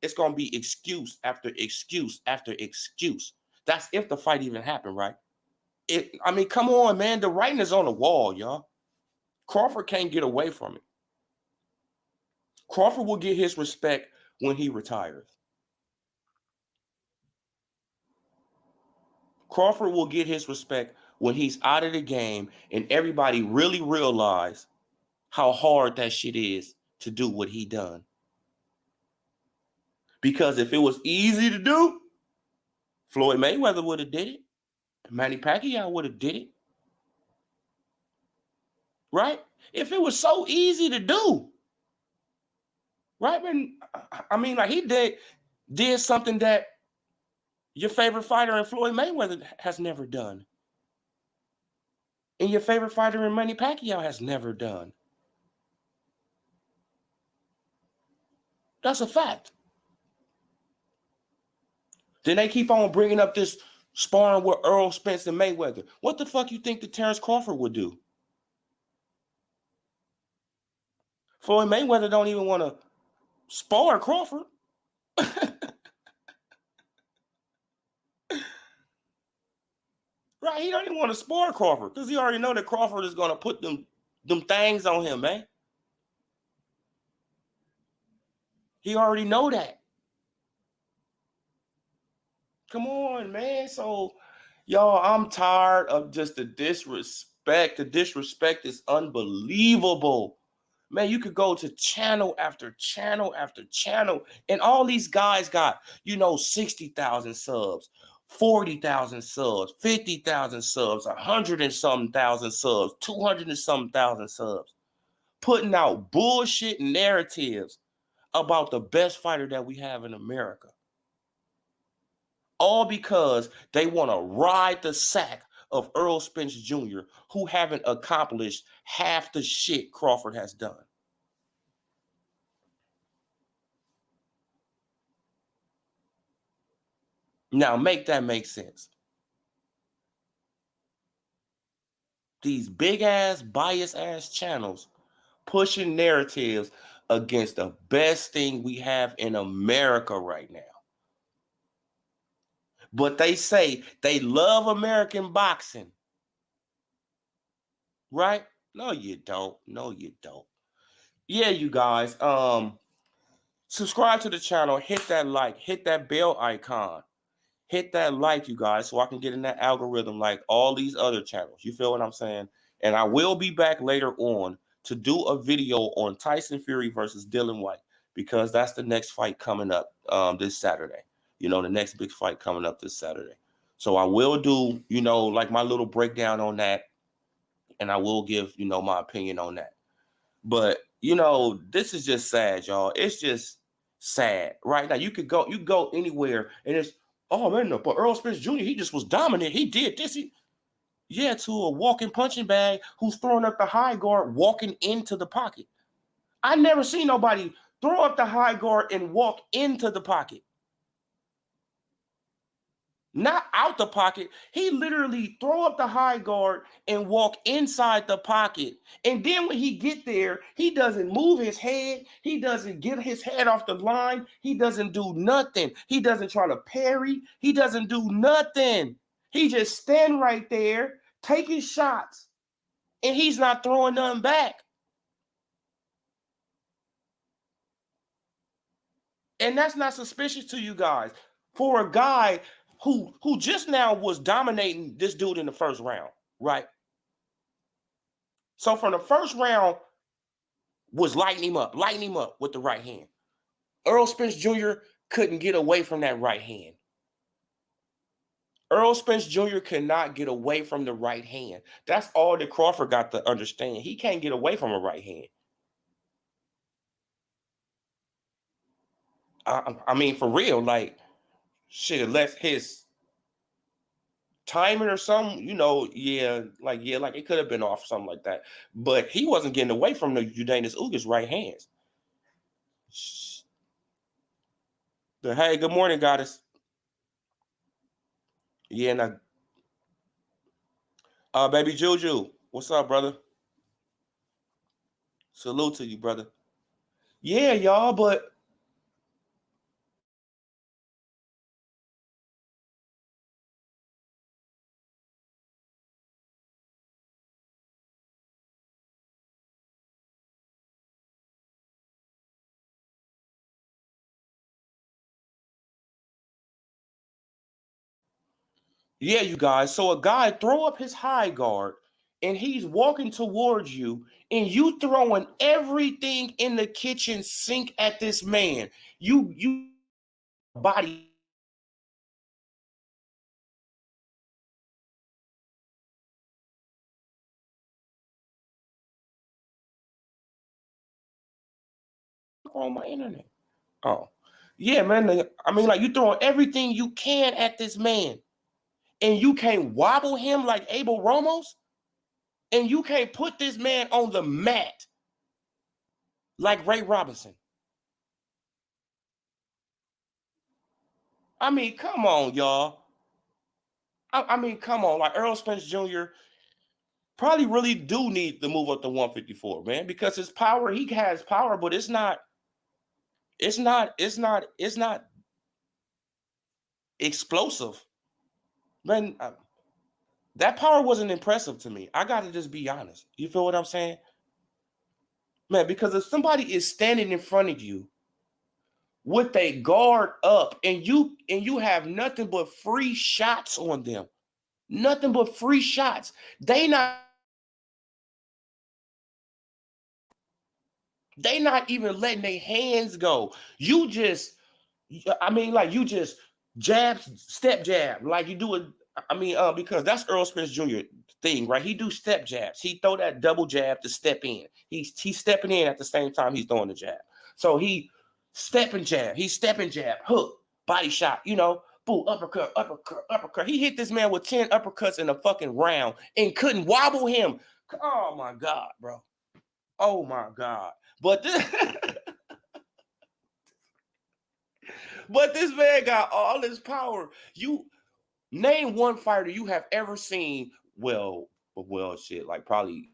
it's gonna be excuse after excuse after excuse. That's if the fight even happened, right? Come on, man. The writing is on the wall, y'all. Crawford can't get away from it. Crawford will get his respect when he retires. Crawford will get his respect when he's out of the game and everybody really realize how hard that shit is to do what he done. Because if it was easy to do, Floyd Mayweather would have did it. Manny Pacquiao would have did it. Right? If it was so easy to do. Right? Like he did something that your favorite fighter in Floyd Mayweather has never done. And your favorite fighter in Manny Pacquiao has never done. That's a fact. Then they keep on bringing up this sparring with Earl Spence and Mayweather. What the fuck you think that Terrence Crawford would do? Floyd Mayweather don't even want to spar Crawford. Right? He don't even want to spar Crawford because he already know that Crawford is going to put them things on him, man. He already know that. Come on, man. So, y'all, I'm tired of just the disrespect. The disrespect is unbelievable. Man, you could go to channel after channel after channel, and all these guys got, 60,000 subs, 40,000 subs, 50,000 subs, 100 and something thousand subs, 200 and something thousand subs, putting out bullshit narratives about the best fighter that we have in America. All because they want to ride the sack of Earl Spence Jr., who haven't accomplished half the shit Crawford has done. Now, make that make sense. These big-ass, biased-ass channels pushing narratives against the best thing we have in America right now. But they say they love American boxing. Right? No, you don't. No, you don't. Yeah, you guys. Subscribe to the channel. Hit that like. Hit that bell icon. Hit that like, you guys, so I can get in that algorithm like all these other channels. You feel what I'm saying? And I will be back later on to do a video on Tyson Fury versus Dillian Whyte, because that's the next fight coming up this Saturday. The next big fight coming up this Saturday. So I will do, like my little breakdown on that. And I will give, my opinion on that. But, this is just sad, y'all. It's just sad. Right now, you go anywhere and it's, oh man, but Earl Spence Jr., he just was dominant. He did this. Yeah, to a walking punching bag who's throwing up the high guard, walking into the pocket. I never seen nobody throw up the high guard and walk into the pocket. Not out the pocket. He literally throw up the high guard and walk inside the pocket. And then when he get there, he doesn't move his head. He doesn't get his head off the line. He doesn't do nothing. He doesn't try to parry. He doesn't do nothing. He just stand right there, taking shots, and he's not throwing nothing back. And that's not suspicious to you guys. For a guy who just now was dominating this dude in the first round, right? So from the first round was lighting him up with the right hand. Earl Spence Jr. couldn't get away from that right hand. Earl Spence Jr. could not get away from the right hand. That's all that Crawford got to understand. He can't get away from a right hand. I mean, for real, like, shit, unless his timing or something, like it could have been off, something like that. But he wasn't getting away from the Udanis Ugas right hands. Hey, good morning, goddess. Yeah, now, baby Juju, what's up, brother? Salute to you, brother. Yeah, y'all, but yeah, you guys. So a guy throw up his high guard and he's walking towards you and you throwing everything in the kitchen sink at this man. You body on my internet. Oh, yeah, man. I mean, like, you throwing everything you can at this man and you can't wobble him like Abel Ramos. And you can't put this man on the mat like Ray Robinson. I mean, come on, y'all. I mean, come on. Like Earl Spence Jr. probably really do need to move up to 154, man, because his power, he has power, but it's not explosive. Man, that power wasn't impressive to me. I got to just be honest. You feel what I'm saying? Man, because if somebody is standing in front of you with a guard up and you have nothing but free shots on them, nothing but free shots, they not even letting their hands go. You just, I mean, like you just jab, step jab, like you do it. I mean, because that's Earl Spence Jr. thing, right? He do step jabs. He throw that double jab to step in. He's stepping in at the same time he's throwing the jab. So he stepping jab, hook, body shot, boom, uppercut, uppercut, uppercut. He hit this man with 10 uppercuts in a fucking round and couldn't wobble him. Oh my God, bro. Oh my God. But this but this man got all this power. You name one fighter you have ever seen. Well, shit, like probably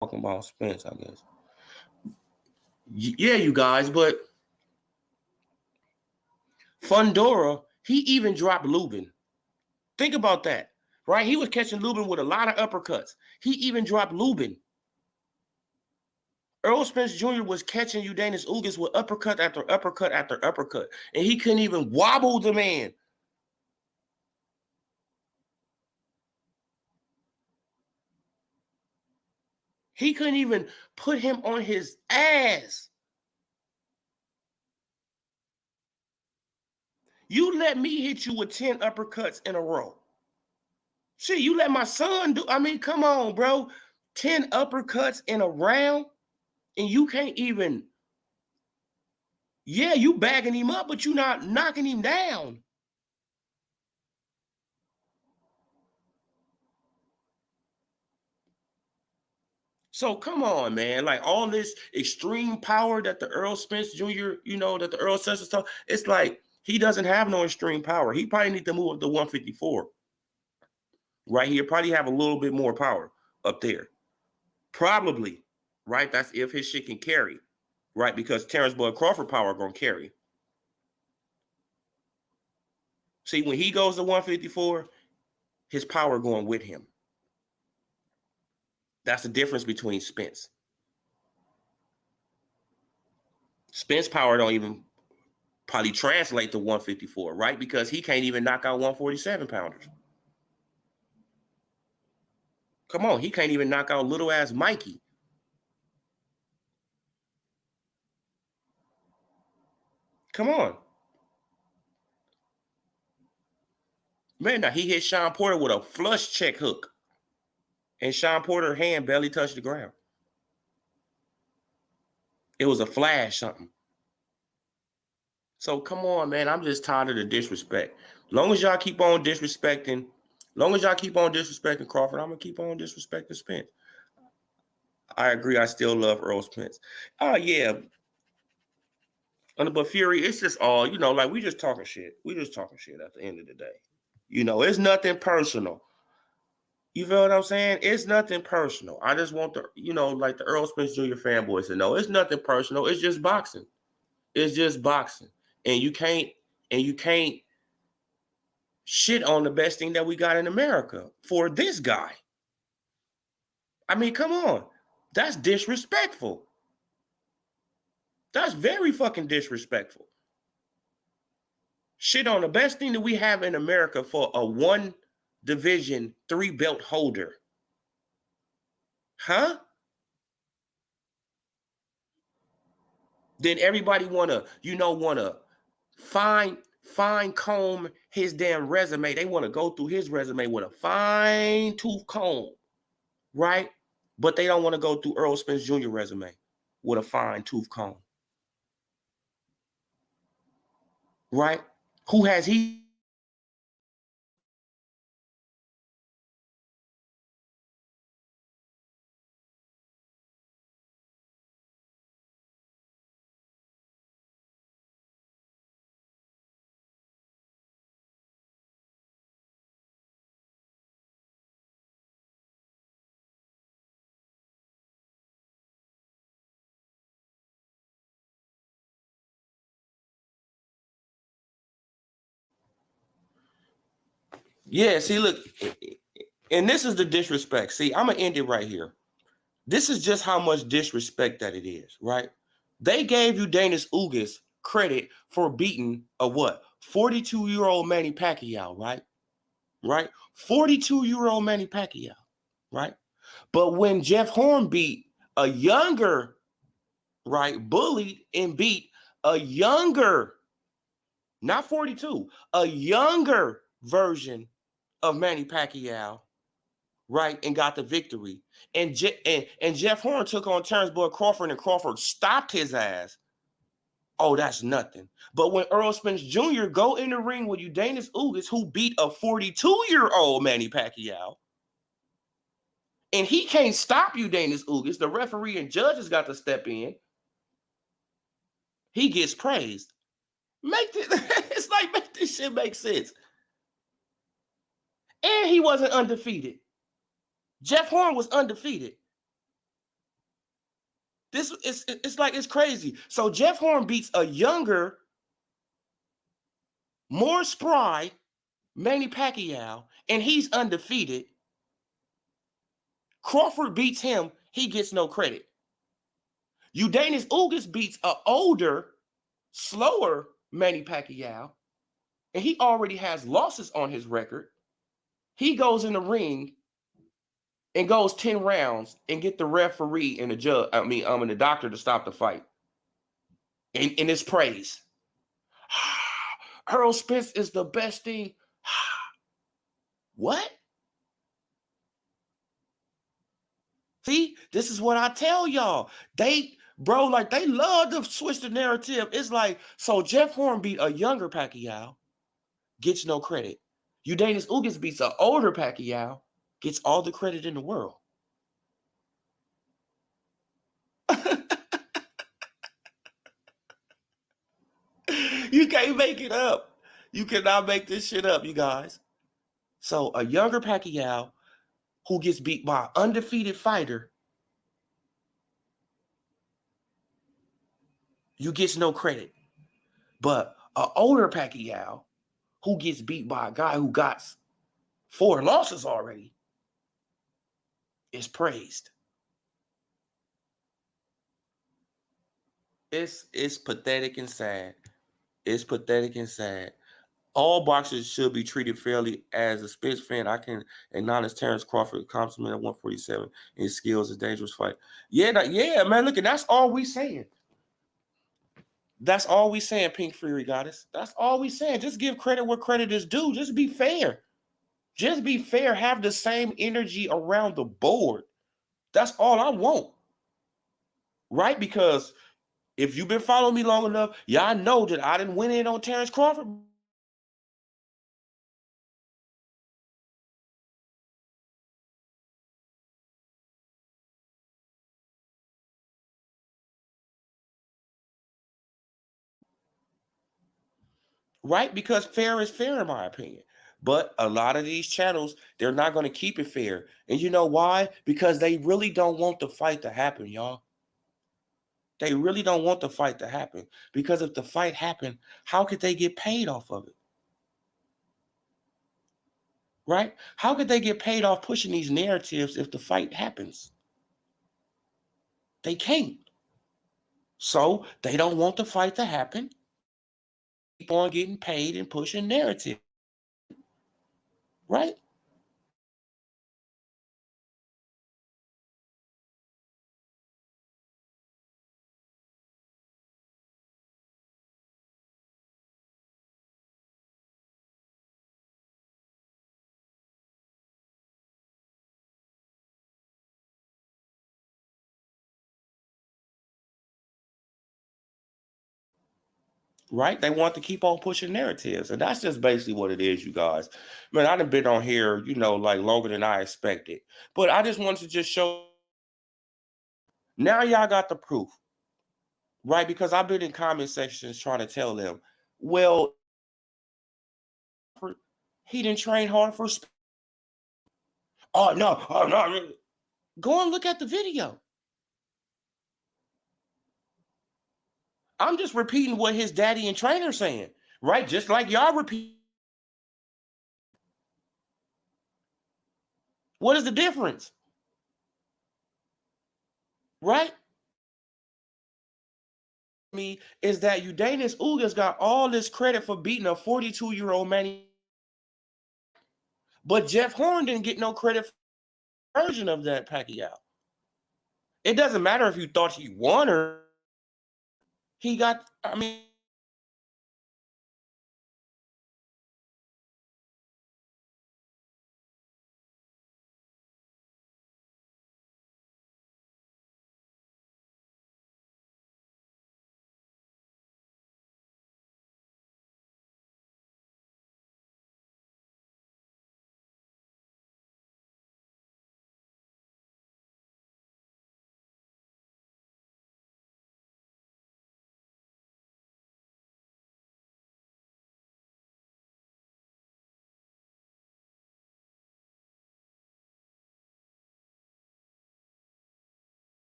talking about Spence, I guess. Yeah, you guys, but Fundora, he even dropped Lubin. Think about that, right? He was catching Lubin with a lot of uppercuts. He even dropped Lubin. Earl Spence Jr. was catching Udanis Ugas with uppercut after uppercut after uppercut, and he couldn't even wobble the man. He couldn't even put him on his ass. You let me hit you with 10 uppercuts in a row. Shit, you let my son do. I mean, come on, bro. 10 uppercuts in a round, and you can't even. Yeah, you bagging him up, but you're not knocking him down. So come on, man. Like all this extreme power that the Earl Spence Jr., that the Earl Sessions talk, it's like he doesn't have no extreme power. He probably need to move up to 154. Right here, probably have a little bit more power up there. Probably, right? That's if his shit can carry, right? Because Terrence Bud Crawford power gonna carry. See, when he goes to 154, his power going with him. That's the difference between Spence. Spence power don't even probably translate to 154, right? Because he can't even knock out 147 pounders. Come on, he can't even knock out little ass Mikey. Come on. Man, now he hit Sean Porter with a flush check hook. And Sean Porter's hand barely touched the ground. It was a flash something. So come on, man. I'm just tired of the disrespect. Long as y'all keep on disrespecting Crawford, I'm gonna keep on disrespecting Spence. I agree. I still love Earl Spence. Oh yeah. But Fury, it's just all, like we just talking shit. We just talking shit at the end of the day. It's nothing personal. You feel what I'm saying? It's nothing personal. I just want like the Earl Spence Jr. fanboys to know it's nothing personal. It's just boxing. It's just boxing. And you can't shit on the best thing that we got in America for this guy. I mean, come on. That's disrespectful. That's very fucking disrespectful. Shit on the best thing that we have in America for a 1 division 3 belt holder. Huh? Then everybody wanna fine comb his damn resume. They want to go through his resume with a fine tooth comb, right? But they don't want to go through Earl Spence Jr. resume with a fine tooth comb. Right? Who has he? Yeah, see, look, and this is the disrespect. See, I'm going to end it right here. This is just how much disrespect that it is, right? They gave you Danis Ugas credit for beating a what? 42-year-old Manny Pacquiao, right? Right? 42-year-old Manny Pacquiao, right? But when Jeff Horn beat a younger, right, bullied and beat a younger, not 42, a younger version of Manny Pacquiao, right, and got the victory. And Jeff Horn took on Terrence Boyd Crawford, and Crawford stopped his ass. Oh, that's nothing. But when Earl Spence Jr. go in the ring with Danis Ugas, who beat a 42-year-old Manny Pacquiao, and he can't stop Danis Ugas, the referee and judges got to step in, he gets praised. It's like, make this shit make sense. And he wasn't undefeated. Jeff Horn was undefeated. It's like, it's crazy. So Jeff Horn beats a younger, more spry Manny Pacquiao, and he's undefeated. Crawford beats him, he gets no credit. Danis Ugas beats an older, slower Manny Pacquiao, and he already has losses on his record. He goes in the ring and goes 10 rounds and get the referee and the doctor to stop the fight. And it's praise. Earl Spence is the best thing. What? See, this is what I tell y'all. They love to switch the narrative. It's like, so Jeff Horn beat a younger Pacquiao, gets no credit. Danis Ugas beats an older Pacquiao, gets all the credit in the world. You can't make it up. You cannot make this shit up, you guys. So a younger Pacquiao who gets beat by an undefeated fighter, you gets no credit. But an older Pacquiao who gets beat by a guy who got 4 losses already is praised. It's pathetic and sad. It's pathetic and sad. All boxers should be treated fairly. As a Spence fan, I can acknowledge Terrence Crawford compliment at 147 in skills, a dangerous fight. Yeah, man. Look, that's all we saying. That's all we saying, Pink Fury Goddess. That's all we saying. Just give credit where credit is due. Just be fair. Just be fair. Have the same energy around the board. That's all I want. Right? Because if you've been following me long enough, y'all know that I didn't win in on Terrence Crawford. Right? Because fair is fair, in my opinion. But a lot of these channels, they're not going to keep it fair. And you know why? Because they really don't want the fight to happen, y'all. They really don't want the fight to happen. Because if the fight happened, how could they get paid off of it? Right? How could they get paid off pushing these narratives if the fight happens? They can't. So they don't want the fight to happen. Keep on getting paid and pushing narrative. Right? Right? They want to keep on pushing narratives. And that's just basically what it is, you guys. Man, I done been on here, like longer than I expected. But I just wanted to just show. Now y'all got the proof. Right? Because I've been in comment sections trying to tell them, well, he didn't train hard for. Oh, no. Oh, no. Go and look at the video. I'm just repeating what his daddy and trainer saying. Right? Just like y'all repeat. What is the difference? Right? Me is that Udanis Ugas got all this credit for beating a 42-year-old man. But Jeff Horn didn't get no credit for the version of that Pacquiao. It doesn't matter if you thought he won or he got,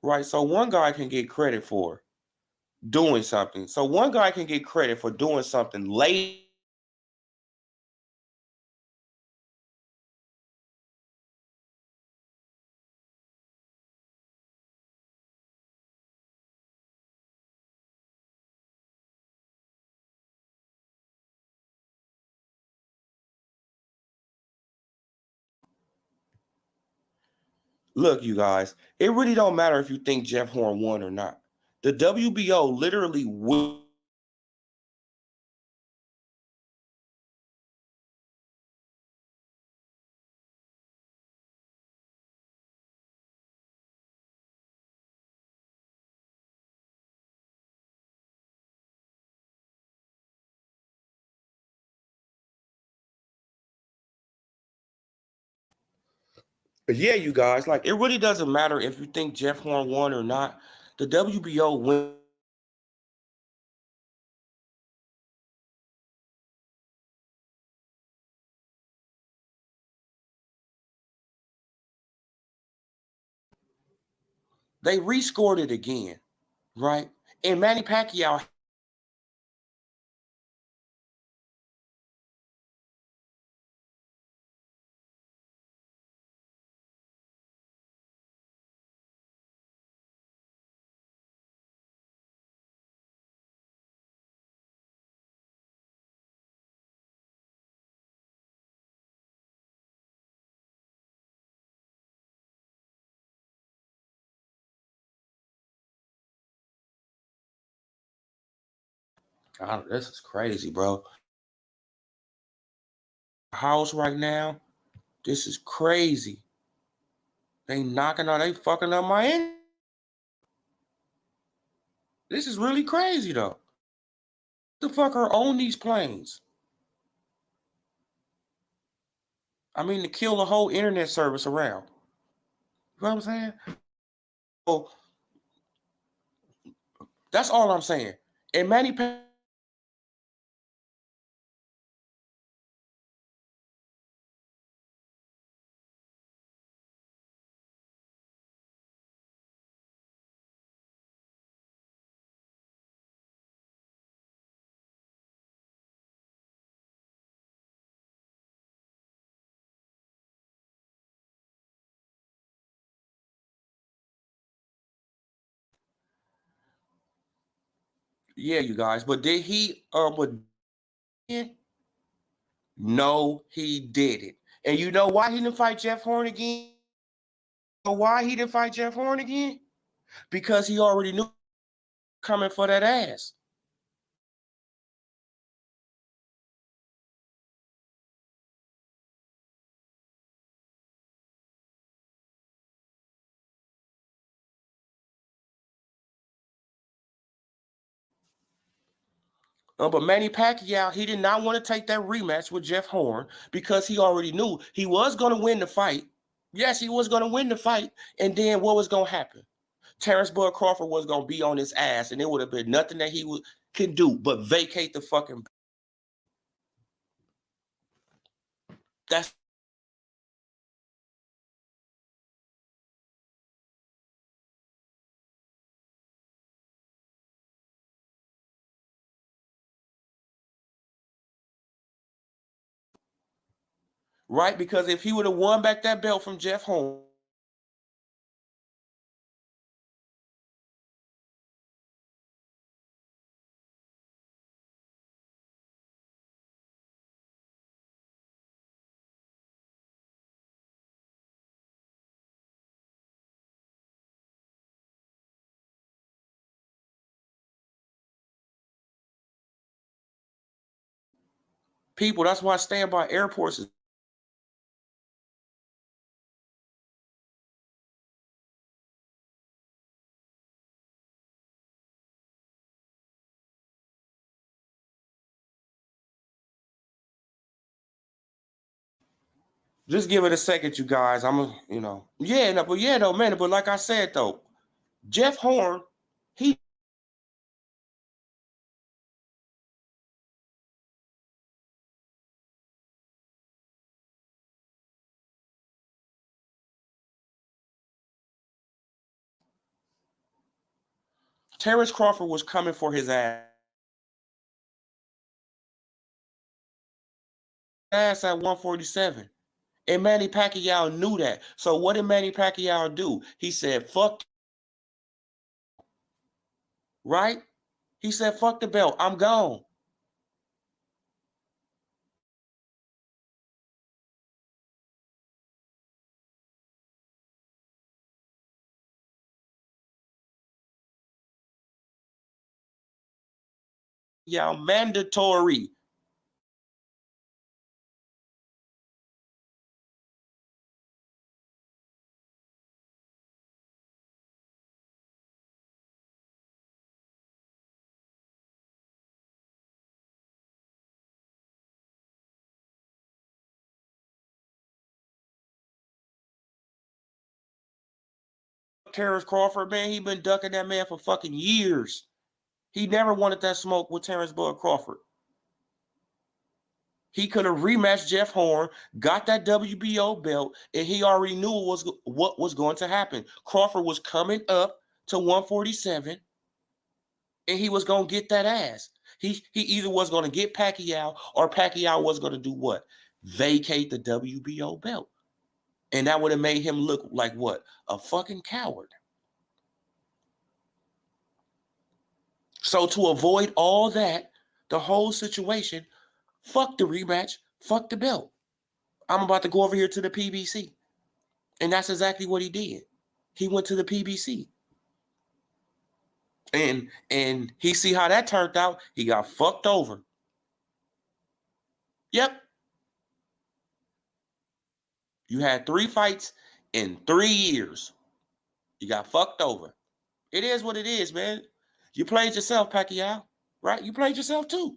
right? So one guy can get credit for doing something. So one guy can get credit for doing something late. Look, you guys, it really don't matter if you think Jeff Horn won or not. The WBO literally will. Yeah, you guys, like it really doesn't matter if you think Jeff Horn won or not. The WBO win. They rescored it again, right? And Manny Pacquiao. God, this is crazy, bro. House right now, this is crazy. They knocking on, they fucking up my end. This is really crazy though. The fucker own these planes? I mean, to kill the whole internet service around. You know what I'm saying? So that's all I'm saying. And Manny Pacquiao. Yeah, you guys. But did he? No, he didn't. And you know why he didn't fight Jeff Horn again? You know why he didn't fight Jeff Horn again? Because he already knew coming for that ass. But Manny Pacquiao, he did not want to take that rematch with Jeff Horn because he already knew he was going to win the fight. Yes, he was going to win the fight. And then what was going to happen? Terrence Bud Crawford was going to be on his ass, and it would have been nothing that he can do but vacate the fucking. That's right, because if he would have won back that belt from Jeff Horn, people, that's why standby airports is. Just give it a second, you guys. But like I said though, Jeff Horn, he Terrence Crawford was coming for his ass at 147. And Manny Pacquiao knew that. So what did Manny Pacquiao do? He said, fuck, right? He said, fuck the belt. I'm gone. Yeah, mandatory. Terrence Crawford, man, he been ducking that man for fucking years. He never wanted that smoke with Terrence Bud Crawford. He could have rematched Jeff Horn, got that WBO belt, and he already knew what was going to happen. Crawford was coming up to 147, and he was gonna get that ass. He either was gonna get Pacquiao, or Pacquiao was gonna do what? Vacate the WBO belt. And that would have made him look like what? A fucking coward. So to avoid all that, the whole situation, fuck the rematch, fuck the belt. I'm about to go over here to the PBC. And that's exactly what he did. He went to the PBC. And he see how that turned out. He got fucked over. Yep. You had 3 fights in 3 years. You got fucked over. It is what it is, man. You played yourself, Pacquiao, right? You played yourself too.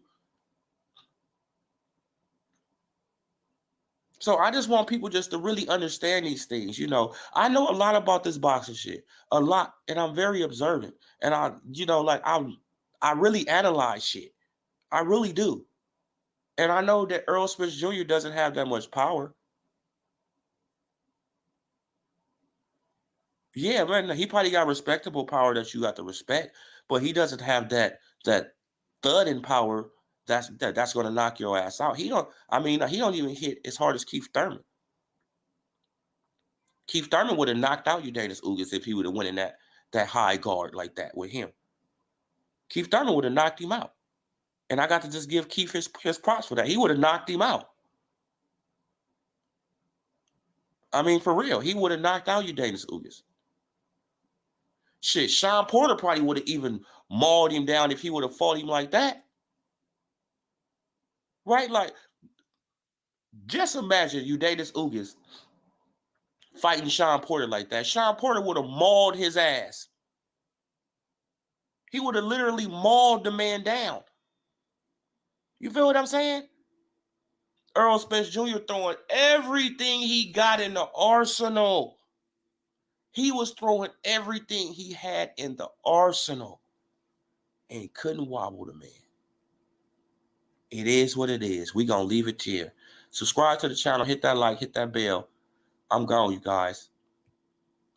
So I just want people just to really understand these things. You know, I know a lot about this boxing shit, a lot, and I'm very observant. And I really analyze shit. I really do. And I know that Earl Spence Jr. doesn't have that much power. Yeah, man, he probably got respectable power that you got to respect, but he doesn't have that thudding power that's going to knock your ass out. He don't even hit as hard as Keith Thurman. Keith Thurman would have knocked out Eugenio Ugas if he would have went in that high guard like that with him. Keith Thurman would have knocked him out. And I got to just give Keith his props for that. He would have knocked him out. I mean, for real, he would have knocked out Eugenio Ugas. Shit, Sean Porter probably would have even mauled him down if he would have fought him like that. Right? Like, just imagine Eugenio Ugas fighting Sean Porter like that. Sean Porter would have mauled his ass. He would have literally mauled the man down. You feel what I'm saying? Earl Spence Jr. throwing everything he got in the arsenal. He was throwing everything he had in the arsenal. And he couldn't wobble the man. It is what it is. We're going to leave it here. Subscribe to the channel. Hit that like. Hit that bell. I'm gone, you guys.